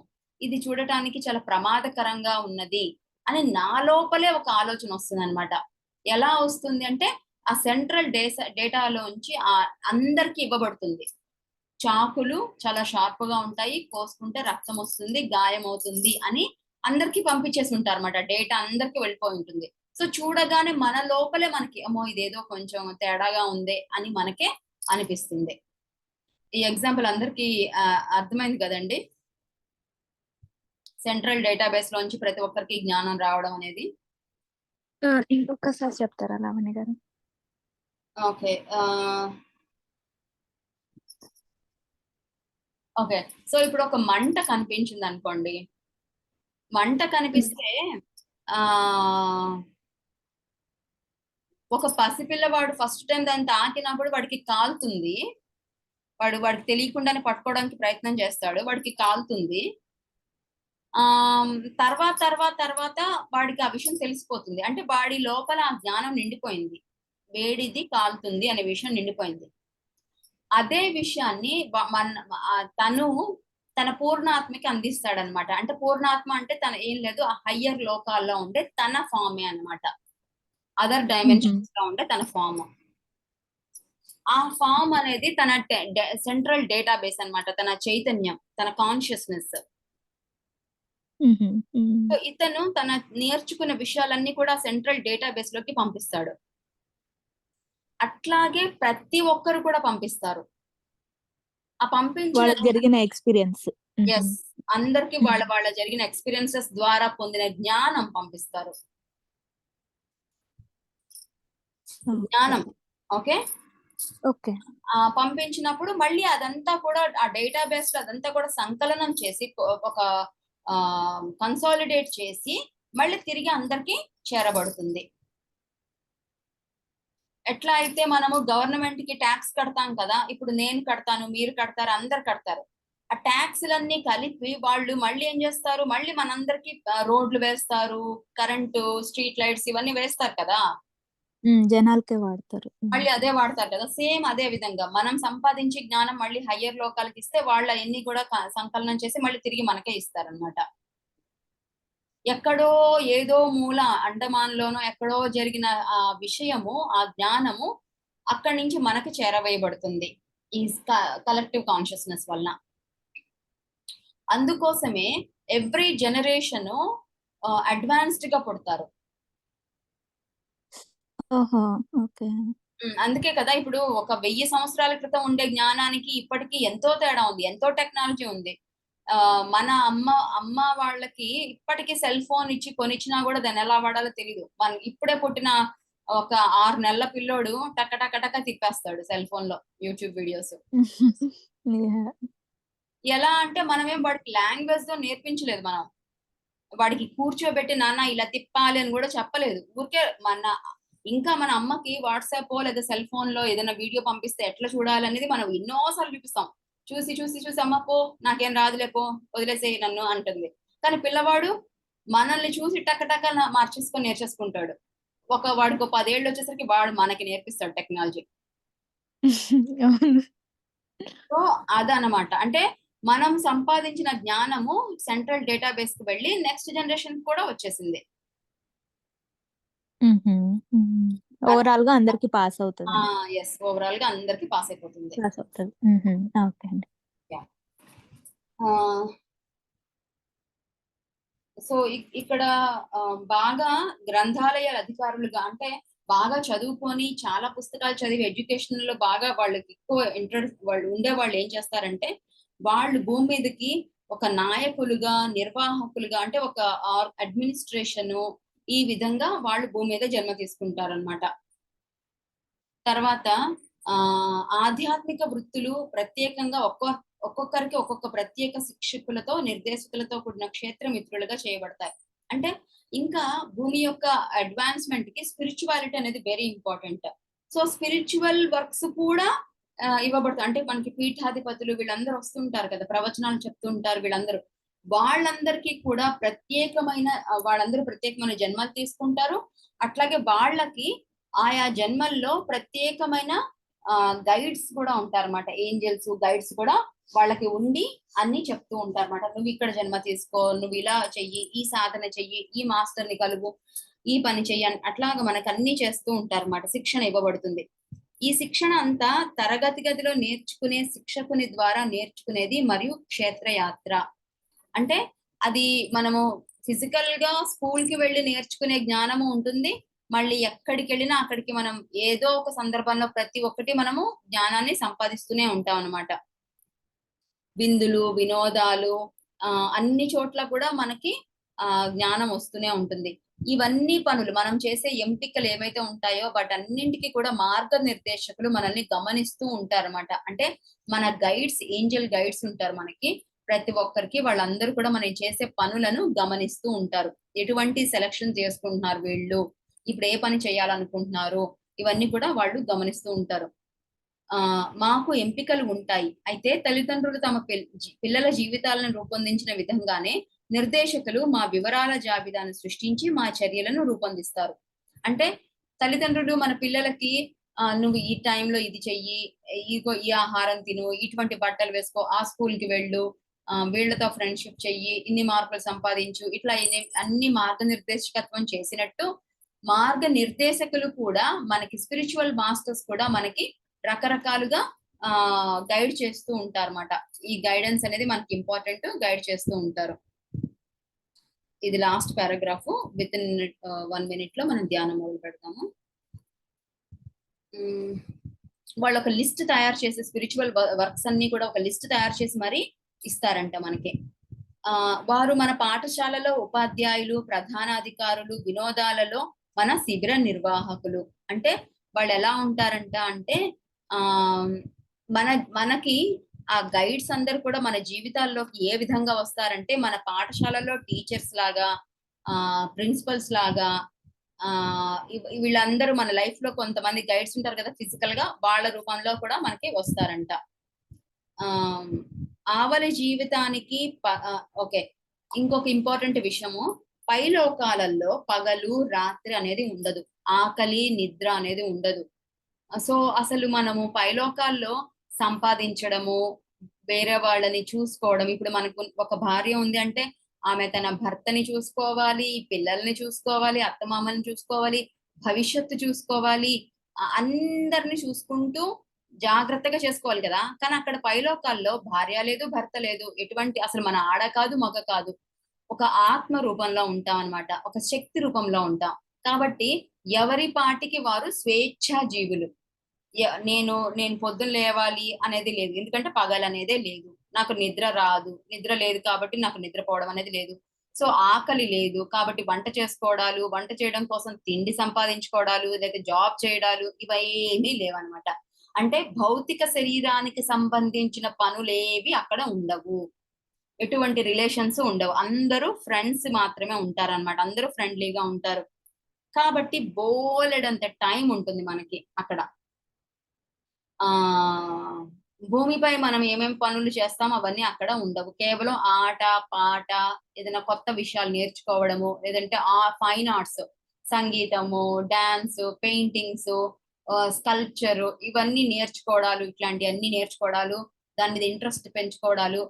ఇది చూడటానికి చాలా ప్రమాదకరంగా ఉన్నది అని నా లోపలే ఒక ఆలోచన వస్తుంది అనమాట. ఎలా వస్తుంది అంటే ఆ సెంట్రల్ డేటాలోంచి అందరికి ఇవ్వబడుతుంది. చాకులు చాలా షార్ప్ గా ఉంటాయి, కోసుకుంటే రక్తం వస్తుంది, గాయం అవుతుంది అని అందరికి పంపించేసి ఉంటారు అనమాట. డేటా అందరికి వెళ్ళిపోయి ఉంటుంది. సో చూడగానే మన లోపలే మనకి అమ్మో ఇదేదో కొంచెం తేడాగా ఉంది అని మనకే అనిపిస్తుంది. ఈ ఎగ్జాంపుల్ అందరికి అర్థమైంది కదండి? సెంట్రల్ డేటాబేస్ లోంచి ప్రతి ఒక్కరికి జ్ఞానం రావడం అనేది. ఇంకొకసారి చెప్తారా లావణ్య గారు? ఓకే. ఓకే. సో ఇప్పుడు ఒక మంట కనిపించింది అనుకోండి. మంట కనిపిస్తే ఒక పసిపిల్లవాడు ఫస్ట్ టైం దాన్ని తాకినప్పుడు వాడికి కాలుతుంది. వాడికి తెలియకుండానే పట్టుకోవడానికి ప్రయత్నం చేస్తాడు. వాడికి కాలుతుంది. తర్వాత వాడికి ఆ విషయం తెలిసిపోతుంది. అంటే వాడి లోపల ఆ జ్ఞానం నిండిపోయింది. వేడిది కాలుతుంది అనే విషయం నిండిపోయింది. అదే విషయాన్ని తను తన పూర్ణాత్మకి అందిస్తాడనమాట. అంటే పూర్ణాత్మ అంటే తన ఏం లేదు, ఆ హయ్యర్ లోకాల్లో ఉండే తన ఫామే అన్నమాట. అదర్ డైమెన్షన్స్ లో ఉండే తన ఫామ్. ఆ ఫామ్ అనేది తన సెంట్రల్ డేటాబేస్ అన్నమాట. తన చైతన్యం, తన కాన్షియస్నెస్. సో ఇతను తన నేర్చుకున్న విషయాలన్నీ కూడా సెంట్రల్ డేటాబేస్ లోకి పంపిస్తాడు. అట్లాగే ప్రతి ఒక్కరు కూడా పంపిస్తారు. ఆ పంపించిన జరిగిన ఎక్స్పీరియన్స్ ఎస్, అందరికి వాళ్ళ వాళ్ళ జరిగిన ఎక్స్పీరియన్సెస్ ద్వారా పొందిన జ్ఞానం పంపిస్తారు. జ్ఞానం. Okay, okay. పంపించినప్పుడు మళ్ళీ అదంతా కూడా ఆ డేటాబేస్ లో అదంతా కూడా సంకలనం చేసి ఒక కన్సాలిడేట్ చేసి మళ్ళీ తిరిగి అందరికి చేరబడుతుంది. ఎట్లా అయితే మనము గవర్నమెంట్ కి ట్యాక్స్ కడతాం కదా, ఇప్పుడు నేను కడతాను, మీరు కడతారు, అందరు కడతారు. ఆ ట్యాక్స్లన్నీ కలిపి వాళ్ళు మళ్ళీ ఏం చేస్తారు, మళ్ళీ మనందరికి రోడ్లు వేస్తారు, కరెంటు, స్ట్రీట్ లైట్స్ ఇవన్నీ వేస్తారు కదా, జనాలకే వాడతారు. మళ్ళీ అదే వాడతారు కదా. సేమ్ అదే విధంగా మనం సంపాదించి జ్ఞానం మళ్ళీ హయ్యర్ లోకాలకి ఇస్తే వాళ్ళ ఎన్ని కూడా సంకలనం చేసి మళ్ళీ తిరిగి మనకే ఇస్తారనమాట. ఎక్కడో ఏదో మూల అండమాన్ లోనో ఎక్కడో జరిగిన ఆ విషయము, ఆ జ్ఞానము అక్కడి నుంచి మనకి చేరవేయబడుతుంది ఈ కలెక్టివ్ కాన్షియస్నెస్ వలన. అందుకోసమే ఎవ్రీ జనరేషన్ అడ్వాన్స్డ్ గా పుడతారు. ఓహో, ఓకే. అందుకే కదా ఇప్పుడు ఒక 1000 సంవత్సరాల క్రితం ఉండే జ్ఞానానికి ఇప్పటికి ఎంతో తేడా ఉంది, ఎంతో టెక్నాలజీ ఉంది. మన అమ్మ వాళ్ళకి ఇప్పటికీ సెల్ ఫోన్ ఇచ్చి కొనిచ్చినా కూడా దాన్ని ఎలా వాడాలో తెలియదు. మన ఇప్పుడే పుట్టిన ఒక 6 నెలల పిల్లోడు టక టక టక తిప్పేస్తాడు సెల్ ఫోన్ లో యూట్యూబ్ వీడియోస్. ఎలా అంటే మనమేం వాడికి లాంగ్వేజ్ తో నేర్పించలేదు, మనం వాడికి కూర్చోబెట్టి నాన్న ఇలా తిప్పాలి అని కూడా చెప్పలేదు. ఊరికే ఇంకా మన అమ్మకి వాట్సాప్ లేదా సెల్ ఫోన్ లో ఏదైనా వీడియో పంపిస్తే ఎట్లా చూడాలి అనేది మనం ఎన్నోసార్లు చూపిస్తాం. చూసి చూసి చూసి అమ్మ పో, నాకేం రాదులే పో, వదిలేసేయి నన్ను అంటుంది. కానీ పిల్లవాడు మనల్ని చూసి టక్క టక్క మార్చేసుకొని నేర్చేసుకుంటాడు. వాడికి 10 ఏళ్ళు వచ్చేసరికి వాడు మనకి నేర్పిస్తాడు టెక్నాలజీ. సో అదనమాట. అంటే మనం సంపాదించిన జ్ఞానము సెంట్రల్ డేటాబేస్ కి వెళ్ళి నెక్స్ట్ జనరేషన్ కూడా వచ్చేసింది. ఓవరాల్ గా అందరికి పాస్ అవుతుంది. ఎస్, ఓవరాల్ గా అందరికి పాస్ అయిపోతుంది. పాస్ అవుతుంది. ఓకే అండి. సో ఇక్కడ బాగా గ్రంథాలయాల అధికారులుగా, అంటే బాగా చదువుకొని చాలా పుస్తకాలు చదివి ఎడ్యుకేషన్ లో బాగా వాళ్ళకి ఎక్కువ ఇంట్రెస్ట్ వాళ్ళు ఉండే వాళ్ళు ఏం చేస్తారంటే, వాళ్ళు భూమి మీదకి ఒక నాయకులుగా, నిర్వాహకులుగా, అంటే ఒక అడ్మినిస్ట్రేషన్ ఈ విధంగా వాళ్ళు భూమి మీద జన్మ తీసుకుంటారనమాట. తర్వాత ఆధ్యాత్మిక వృత్తులు ప్రత్యేకంగా ఒక్కొక్కరికి ఒక్కొక్క ప్రత్యేక శిక్షకులతో, నిర్దేశకులతో కూడిన క్షేత్ర మిత్రులుగా చేయబడతాయి. అంటే ఇంకా భూమి యొక్క అడ్వాన్స్మెంట్ కి స్పిరిచువాలిటీ అనేది very important. So spiritual works కూడా ఇవ్వబడతాయి. అంటే మనకి పీఠాధిపతులు వీళ్ళందరూ వస్తుంటారు కదా, ప్రవచనాలు చెప్తుంటారు, వీళ్ళందరూ వాళ్ళందరికీ కూడా వాళ్ళందరూ ప్రత్యేకమైన జన్మలు తీసుకుంటారు. అట్లాగే వాళ్ళకి ఆయా జన్మల్లో ప్రత్యేకమైన గైడ్స్ కూడా ఉంటారన్నమాట. ఏంజల్స్, గైడ్స్ కూడా వాళ్ళకి ఉండి అన్ని చెప్తూ ఉంటారన్నమాట. నువ్వు ఇక్కడ జన్మ తీసుకో, నువ్వు ఇలా చెయ్యి, ఈ సాధన చెయ్యి, ఈ మాస్టర్ ని కలుగు, ఈ పని చెయ్యి అని అట్లాగా మనకు అన్ని చేస్తూ ఉంటారన్నమాట. శిక్షణ ఇవ్వబడుతుంది. ఈ శిక్షణ అంతా తరగతి గదిలో నేర్చుకునే శిక్షకుని ద్వారా నేర్చుకునేది మరియు క్షేత్రయాత్ర. అంటే అది మనము ఫిజికల్ గా స్కూల్ కి వెళ్ళి నేర్చుకునే జ్ఞానము ఉంటుంది. మళ్ళీ ఎక్కడికి వెళ్ళినా అక్కడికి మనం ఏదో ఒక సందర్భంలో ప్రతి ఒక్కటి మనము జ్ఞానాన్ని సంపాదిస్తూనే ఉంటాం అన్నమాట. విందులు, వినోదాలు, అన్ని చోట్ల కూడా మనకి జ్ఞానం వస్తూనే ఉంటుంది. ఇవన్నీ పనులు మనం చేసే ఎంపికలు ఏవైతే ఉంటాయో వాటన్నింటికి కూడా మార్గనిర్దేశకులు మనల్ని గమనిస్తూ ఉంటారన్నమాట. అంటే మన గైడ్స్, ఏంజల్ గైడ్స్ ఉంటారు మనకి. ప్రతి ఒక్కరికి వాళ్ళందరూ కూడా మనం చేసే పనులను గమనిస్తూ ఉంటారు. ఎటువంటి సెలక్షన్ చేసుకుంటున్నారు వీళ్ళు, ఇప్పుడు ఏ పని చేయాలనుకుంటున్నారు, ఇవన్నీ కూడా వాళ్ళు గమనిస్తూ ఉంటారు. మాకు ఎంపికలు ఉంటాయి. అయితే తల్లిదండ్రులు తమ పిల్లల జీవితాలను రూపొందించిన విధంగానే నిర్దేశకులు మా వివరాల జాబితాను సృష్టించి మా చర్యలను రూపొందిస్తారు. అంటే తల్లిదండ్రులు మన పిల్లలకి నువ్వు ఈ టైంలో ఇది చెయ్యి, ఈ ఆహారం తిను, ఇటువంటి బట్టలు వేసుకో, ఆ స్కూల్ కి వెళ్ళు, వీళ్ళతో ఫ్రెండ్షిప్ చెయ్యి, ఇన్ని మార్కులు సంపాదించు, ఇట్లా అన్ని మార్గనిర్దేశకత్వం చేసినట్టు మార్గనిర్దేశకులు కూడా మనకి, స్పిరిచువల్ మాస్టర్స్ కూడా మనకి రకరకాలుగా గైడ్ చేస్తూ ఉంటారు అన్నమాట. ఈ గైడెన్స్ అనేది మనకి ఇంపార్టెంట్, గైడ్ చేస్తూ ఉంటారు. ఇది last paragraph. With in 1 minute లో మనం ధ్యానం మొదలు పెడతాము. వాళ్ళు ఒక లిస్ట్ తయారు చేసి, స్పిరిచువల్ వర్క్స్ అన్ని కూడా ఒక లిస్ట్ తయారు చేసి మరి ఇస్తారంట మనకి. వారు మన పాఠశాలలో ఉపాధ్యాయులు, ప్రధానాధికారులు, వినోదాలలో మన శిబిర నిర్వాహకులు. అంటే వాళ్ళు ఎలా ఉంటారంట అంటే ఆ మనకి ఆ గైడ్స్ అందరు కూడా మన జీవితాల్లోకి ఏ విధంగా వస్తారంటే మన పాఠశాలలో టీచర్స్ లాగా, ప్రిన్సిపల్స్ లాగా, వీళ్ళందరూ మన లైఫ్ లో కొంతమంది గైడ్స్ ఉంటారు కదా ఫిజికల్ గా, వాళ్ళ రూపంలో కూడా మనకి వస్తారంట. ఆ ఆవలి జీవితానికి ఓకే, ఇంకొక ఇంపార్టెంట్ విషయము, పైలోకాలలో పగలు రాత్రి అనేది ఉండదు, ఆకలి నిద్ర అనేది ఉండదు. సో అసలు మనము పైలోకాల్లో సంపాదించడము, వేరే వాళ్ళని చూసుకోవడం, ఇప్పుడు మనకు ఒక భార్య ఉంది అంటే ఆమె తన భర్తని చూసుకోవాలి, పిల్లల్ని చూసుకోవాలి, అత్తమామల్ని చూసుకోవాలి, భవిష్యత్తు చూసుకోవాలి, అందరిని చూసుకుంటూ జాగ్రత్తగా చేసుకోవాలి కదా. కానీ అక్కడ పైలోకాల్లో భార్య లేదు, భర్త లేదు, ఎటువంటి అసలు మన ఆడ కాదు మగ కాదు, ఒక ఆత్మ రూపంలో ఉంటాం అన్నమాట, ఒక శక్తి రూపంలో ఉంటాం. కాబట్టి ఎవరి పాటికి వారు స్వేచ్ఛా జీవులు. నేను పొద్దున్న లేవాలి అనేది లేదు, ఎందుకంటే పగలనేదే లేదు, నాకు నిద్ర రాదు, నిద్ర లేదు కాబట్టి నాకు నిద్రపోవడం అనేది లేదు, సో ఆకలి లేదు కాబట్టి వంట చేసుకోవడాలు, వంట చేయడం కోసం తిండి సంపాదించుకోవడాలు, లేదా జాబ్ చేయడాలు, ఇవేమీ లేవన్నమాట. అంటే భౌతిక శరీరానికి సంబంధించిన పనులేవి అక్కడ ఉండవు, ఎటువంటి రిలేషన్స్ ఉండవు, అందరూ ఫ్రెండ్స్ మాత్రమే ఉంటారన్నమాట, అందరూ ఫ్రెండ్లీగా ఉంటారు. కాబట్టి బోలెడంత టైం ఉంటుంది మనకి అక్కడ. ఆ భూమిపై మనం ఏమేమి పనులు చేస్తామో అవన్నీ అక్కడ ఉండవు, కేవలం ఆట పాట, ఏదైనా కొత్త విషయాలు నేర్చుకోవడము, లేదంటే ఫైన్ ఆర్ట్స్, సంగీతము, డాన్స్, పెయింటింగ్స్, స్కల్ప్చర్, ఇవన్నీ నేర్చుకోవడాలు, ఇట్లాంటివన్నీ నేర్చుకోవడాలు, దాని మీద ఇంట్రెస్ట్ పెంచుకోవడాలు,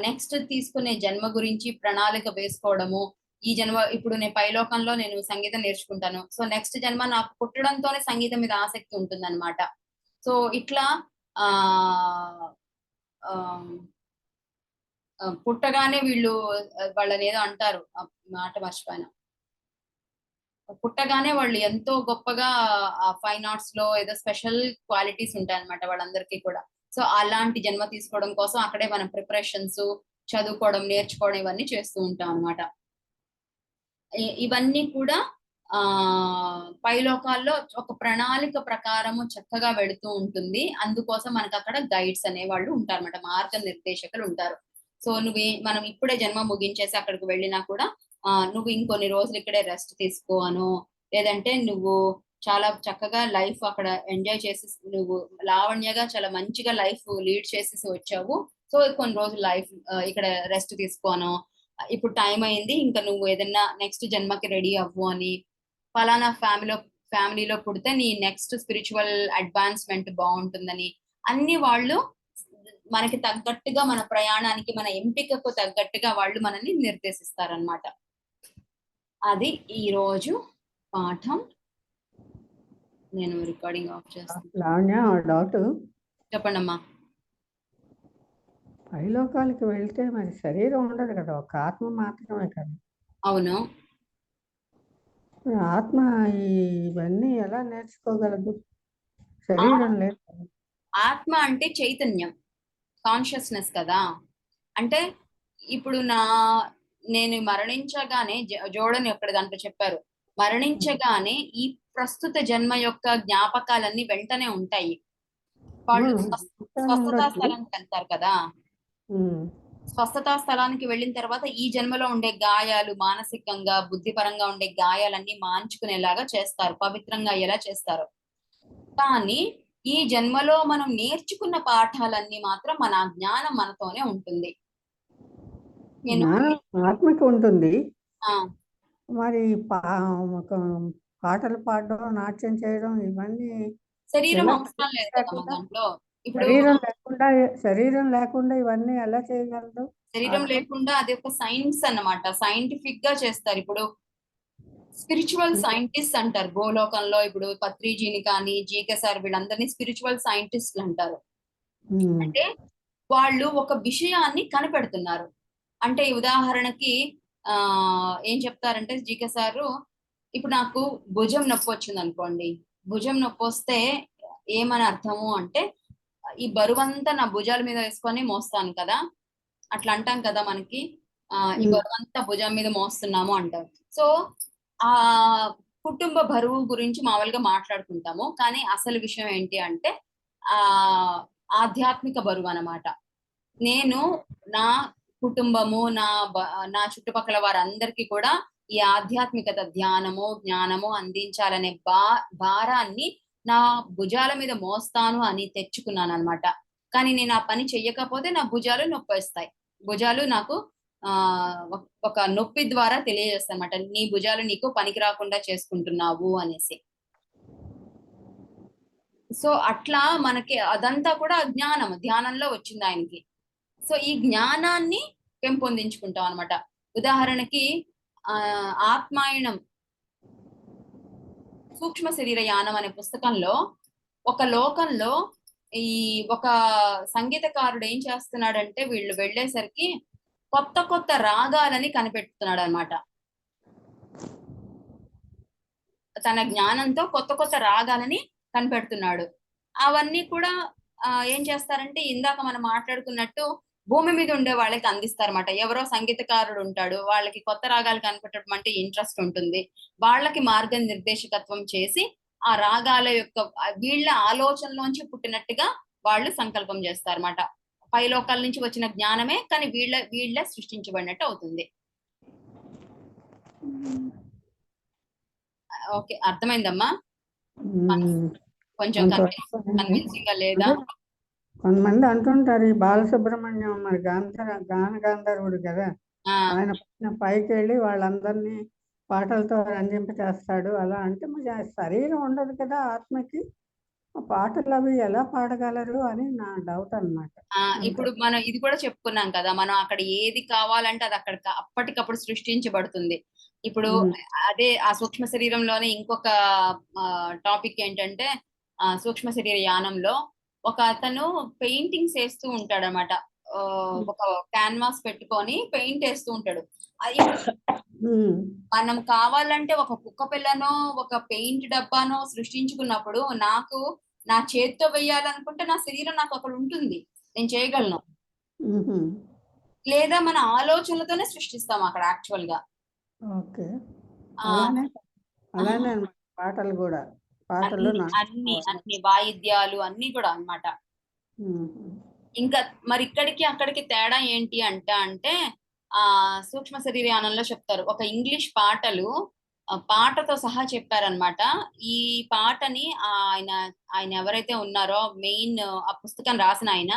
నెక్స్ట్ తీసుకునే జన్మ గురించి ప్రణాళిక వేసుకోవడము. ఈ జన్మ, ఇప్పుడు నేను పైలోకంలో నేను సంగీతం నేర్చుకుంటాను, సో నెక్స్ట్ జన్మ నాకు పుట్టడంతోనే సంగీతం మీద ఆసక్తి ఉంటుంది అనమాట. సో ఇట్లా ఆ పుట్టగానే వీళ్ళు వాళ్ళని ఏదో అంటారు, మాట మర్చిపోయినా, పుట్టగానే వాళ్ళు ఎంతో గొప్పగా ఆ ఫైన్ ఆర్ట్స్ లో ఏదో స్పెషల్ క్వాలిటీస్ ఉంటాయి అనమాట వాళ్ళందరికీ కూడా. సో అలాంటి జన్మ తీసుకోవడం కోసం అక్కడే మనం ప్రిపరేషన్స్, చదువుకోవడం, నేర్చుకోవడం ఇవన్నీ చేస్తూ ఉంటాం అనమాట. ఇవన్నీ కూడా పైలోకాల్లో ఒక ప్రణాళిక ప్రకారము చక్కగా వెళుతూ ఉంటుంది. అందుకోసం మనకు అక్కడ గైడ్స్ అనేవాళ్ళు ఉంటారన్నమాట, మార్గ నిర్దేశకులు ఉంటారు. సో మనం ఇప్పుడే జన్మ ముగించేసి అక్కడికి వెళ్ళినా కూడా నువ్వు ఇంకొన్ని రోజులు ఇక్కడే రెస్ట్ తీసుకో అను, లేదంటే నువ్వు చాలా చక్కగా లైఫ్ అక్కడ ఎంజాయ్ చేసి, నువ్వు లావణ్యగా చాలా మంచిగా లైఫ్ లీడ్ చేసేసి వచ్చావు, సో కొన్ని రోజులు లైఫ్ ఇక్కడ రెస్ట్ తీసుకోను, ఇప్పుడు టైం అయింది ఇంకా నువ్వు ఏదన్నా నెక్స్ట్ జన్మకి రెడీ అవ్వు అని, ఫలానా ఫ్యామిలీలో పుడితే నీ నెక్స్ట్ స్పిరిచువల్ అడ్వాన్స్మెంట్ బాగుంటుందని, అన్ని వాళ్ళు మనకి తగ్గట్టుగా, మన ప్రయాణానికి, మన ఎంపికకు తగ్గట్టుగా వాళ్ళు మనల్ని నిర్దేశిస్తారనమాట. అది ఈ రోజు పాఠం. నేను రికార్డింగ్ ఆఫ్ చేస్తాను. డౌట్ చెప్పండి అమ్మా. పైలోకాలకి వెళ్తే మరి శరీరం ఉండదు కదా, ఒక ఆత్మ మాత్రమే కదా. అవును. ఆత్మ ఇవన్నీ ఎలా నేర్చుకోగలదు, శరీరం లేదు. ఆత్మ అంటే చైతన్యం, కాన్షియస్నెస్ కదా. అంటే ఇప్పుడు నేను మరణించగానే, జోడని ఒక్కడ దాంట్లో చెప్పారు, మరణించగానే ఈ ప్రస్తుత జన్మ యొక్క జ్ఞాపకాలన్నీ వెంటనే ఉంటాయి. వాళ్ళు స్వస్థతా స్థలానికి వెళ్తారు కదా, స్వస్థతా స్థలానికి వెళ్ళిన తర్వాత ఈ జన్మలో ఉండే గాయాలు, మానసికంగా బుద్ధిపరంగా ఉండే గాయాలన్నీ మాంచుకునేలాగా చేస్తారు, పవిత్రంగా అయ్యేలా చేస్తారు. కానీ ఈ జన్మలో మనం నేర్చుకున్న పాఠాలన్నీ మాత్రం మన జ్ఞానం మనతోనే ఉంటుంది. ఆత్మకి ఉంటుంది. మరి పాటలు పాడడం, నాట్యం చేయడం ఇవన్నీ శరీరం అవసరం లేదు కదా దాంట్లో. ఇప్పుడు శరీరం లేకుండా ఇవన్నీ ఎలా చేయగలదు? శరీరం లేకుండా అది ఒక సైన్స్ అన్నమాట, సైంటిఫిక్ గా చేస్తారు. ఇప్పుడు స్పిరిచువల్ సైంటిస్ట్ అంటారు గోలోకంలో. ఇప్పుడు పత్రిజీని కానీ, జీకే సార్, వీళ్ళందరినీ స్పిరిచువల్ సైంటిస్టులు అంటారు. అంటే వాళ్ళు ఒక విషయాన్ని కనిపెడుతున్నారు. అంటే ఉదాహరణకి ఏం చెప్తారంటే జీకే సారు, ఇప్పుడు నాకు భుజం నొప్పి వచ్చింది అనుకోండి, భుజం నొప్పి వస్తే ఏమని అర్థము అంటే, ఈ బరువంతా నా భుజాల మీద వేసుకొని మోస్తాను కదా, అట్లా అంటాం కదా మనకి, ఈ బరువు అంతా భుజం మీద మోస్తున్నాము అంటారు. సో ఆ కుటుంబ బరువు గురించి మామూలుగా మాట్లాడుకుంటాము, కానీ అసలు విషయం ఏంటి అంటే ఆ ఆధ్యాత్మిక బరువు అన్నమాట. నేను నా కుటుంబము, నా చుట్టుపక్కల వారందరికీ కూడా ఈ ఆధ్యాత్మికత, ధ్యానము, జ్ఞానము అందించాలనే భారాన్ని నా భుజాల మీద మోస్తాను అని తెచ్చుకున్నాను అనమాట. కానీ నేను ఆ పని చెయ్యకపోతే నా భుజాలు నొప్పేస్తాయి. భుజాలు నాకు ఒక నొప్పి ద్వారా తెలియజేస్తాయి అనమాట, నీ భుజాలు నీకు పనికి రాకుండా చేసుకుంటున్నావు అనేసి. సో అట్లా మనకి అదంతా కూడా జ్ఞానం, ధ్యానంలో వచ్చింది ఆయనకి. సో ఈ జ్ఞానాన్ని పెంపొందించుకుంటాం అనమాట. ఉదాహరణకి ఆత్మాయణం సూక్ష్మ శరీర యానం అనే పుస్తకంలో ఒక లోకంలో ఒక సంగీతకారుడు ఏం చేస్తున్నాడంటే, వీళ్ళు వెళ్ళేసరికి కొత్త కొత్త రాగాలని కనిపెడుతున్నాడు అనమాట. తన జ్ఞానంతో కొత్త కొత్త రాగాలని కనిపెడుతున్నాడు. అవన్నీ కూడా ఏం చేస్తారంటే, ఇందాక మనం మాట్లాడుకున్నట్టు భూమి మీద ఉండే వాళ్ళకి అందిస్తారన్నమాట. ఎవరో సంగీతకారుడు ఉంటాడు, వాళ్ళకి కొత్త రాగాలు కనిపెట్టడం అంటే ఇంట్రెస్ట్ ఉంటుంది, వాళ్ళకి మార్గ నిర్దేశకత్వం చేసి ఆ రాగాల యొక్క వీళ్ళ ఆలోచనలోంచి పుట్టినట్టుగా వాళ్ళు సంకల్పం చేస్తారన్నమాట. పైలోకాల నుంచి వచ్చిన జ్ఞానమే, కానీ వీళ్ళ సృష్టించబడినట్టు అవుతుంది. ఓకే, అర్థమైందమ్మా? కొంచెం కన్విన్సింగ్ గా లేదా? కొంతమంది అంటుంటారు, ఈ బాలసుబ్రహ్మణ్యం మరి గాన గంధర్వుడు కదా, ఆయన పైకి వెళ్ళి వాళ్ళందరినీ పాటలతో రంజింప చేస్తాడు అలా. అంటే మరి శరీరం ఉండదు కదా ఆత్మకి, పాటలు అవి ఎలా పాడగలరు అని నా డౌట్ అన్నమాట. ఇప్పుడు మనం ఇది కూడా చెప్పుకున్నాం కదా, మనం అక్కడ ఏది కావాలంటే అది అక్కడ అప్పటికప్పుడు సృష్టించబడుతుంది. ఇప్పుడు అదే ఆ సూక్ష్మ శరీరంలోనే ఇంకొక టాపిక్ ఏంటంటే, సూక్ష్మ శరీర యానంలో ఒక అతను పెయింటింగ్స్ వేస్తూ ఉంటాడు అనమాట. ఒక క్యాన్వాస్ పెట్టుకొని పెయింట్ వేస్తూ ఉంటాడు. మనం కావాలంటే ఒక కుక్క పిల్లనో ఒక పెయింట్ డబ్బానో సృష్టించుకున్నప్పుడు, నాకు నా చేత్తో వేయాలనుకుంటే నా శరీరం నాకు అక్కడ ఉంటుంది, నేను చేయగలను. లేదా మన ఆలోచనలతోనే సృష్టిస్తాం అక్కడ యాక్చువల్ గా. పాటలు కూడా, అన్ని వాయిద్యాలు అన్ని కూడా అన్నమాట. ఇంకా మరి ఇక్కడికి అక్కడికి తేడా ఏంటి అంటే సూక్ష్మ శరీర యానంలో చెప్తారు, ఒక ఇంగ్లీష్ పాటతో సహా చెప్పారనమాట. ఈ పాటని ఆయన ఎవరైతే ఉన్నారో మెయిన్ ఆ పుస్తకం రాసిన ఆయన,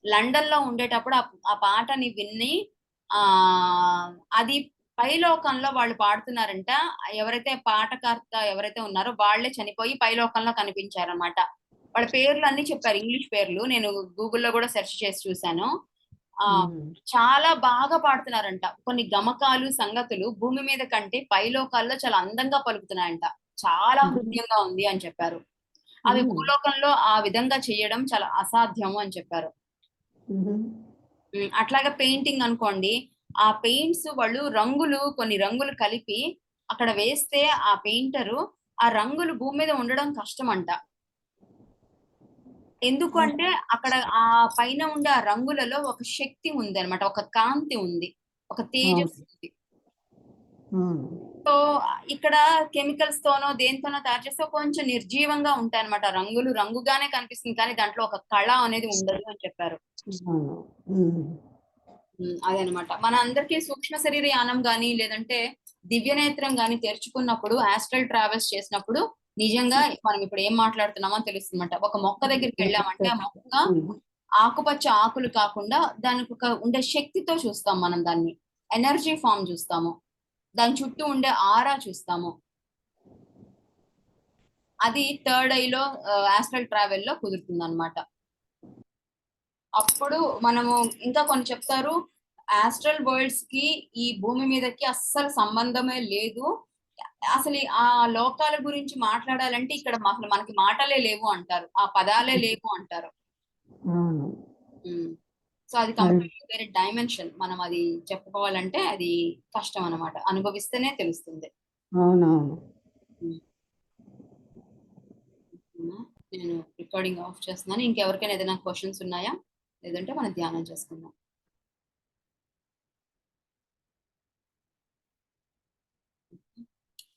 లండన్ లో ఉండేటప్పుడు ఆ పాటని విని అది పైలోకంలో వాళ్ళు పాడుతున్నారంట. ఎవరైతే పాటకర్త ఎవరైతే ఉన్నారో వాళ్ళే చనిపోయి పైలోకంలో కనిపించారనమాట. వాళ్ళ పేర్లు అన్ని చెప్పారు, ఇంగ్లీష్ పేర్లు. నేను గూగుల్లో కూడా సెర్చ్ చేసి చూశాను. చాలా బాగా పాడుతున్నారంట. కొన్ని గమకాలు, సంగతులు భూమి మీద కంటే పైలోకాల్లో చాలా అందంగా పలుకుతున్నాయంట. చాలా హృదయంగా ఉంది అని చెప్పారు. అవి భూలోకంలో ఆ విధంగా చేయడం చాలా అసాధ్యము అని చెప్పారు. అట్లాగే పెయింటింగ్ అనుకోండి, ఆ పెయింట్స్ వాళ్ళు కొన్ని రంగులు కలిపి అక్కడ వేస్తే ఆ పెయింటరు ఆ రంగులు భూమి మీద ఉండడం కష్టం అంట. ఎందుకంటే అక్కడ ఆ పైన ఉండే ఆ రంగులలో ఒక శక్తి ఉంది అనమాట, ఒక కాంతి ఉంది, ఒక తేజస్సు ఉంది. సో ఇక్కడ కెమికల్స్ తోనో దేనితోనో తయారు చేస్తే కొంచెం నిర్జీవంగా ఉంటాయి అనమాట. రంగులు రంగుగానే కనిపిస్తుంది, కానీ దాంట్లో ఒక కళ అనేది ఉండదు అని చెప్పారు. అదనమాట. మన అందరికీ సూక్ష్మ శరీర యానం గాని లేదంటే దివ్య నేత్రం గాని తెరుచుకున్నప్పుడు, ఆస్ట్రల్ ట్రావెల్స్ చేసినప్పుడు నిజంగా మనం ఇప్పుడు ఏం మాట్లాడుతున్నామో తెలుస్తుందన్నమాట. ఒక మొక్క దగ్గరికి వెళ్ళామంటే ఆ మొక్క ఆకుపచ్చ ఆకులు కాకుండా దానికి ఉండే శక్తితో చూస్తాం మనం, దాన్ని ఎనర్జీ ఫామ్ చూస్తాము, దాని చుట్టూ ఉండే ఆరా చూస్తాము. అది థర్డ్ ఐలో ఆస్ట్రల్ ట్రావెల్ లో కుదురుతుంది అనమాట. అప్పుడు మనము ఇంకా కొన్ని చెప్తారు, ఆస్ట్రల్ వరల్డ్స్ కి ఈ భూమి మీదకి అస్సలు సంబంధమే లేదు, అసలు ఆ లోకాల గురించి మాట్లాడాలంటే ఇక్కడ మనకి మాటలే లేవు అంటారు, ఆ పదాలే లేవు అంటారు. సో అది కంప్లీట్లీ వేరే డైమెన్షన్. మనం అది చెప్పుకోవాలంటే అది కష్టం అన్నమాట, అనుభవిస్తేనే తెలుస్తుంది. నేను రికార్డింగ్ ఆఫ్ చేస్తున్నాను. ఇంకెవరికైనా ఏదైనా క్వశ్చన్స్ ఉన్నాయా? లేదంటే మనం ధ్యానం చేసుకుందాం.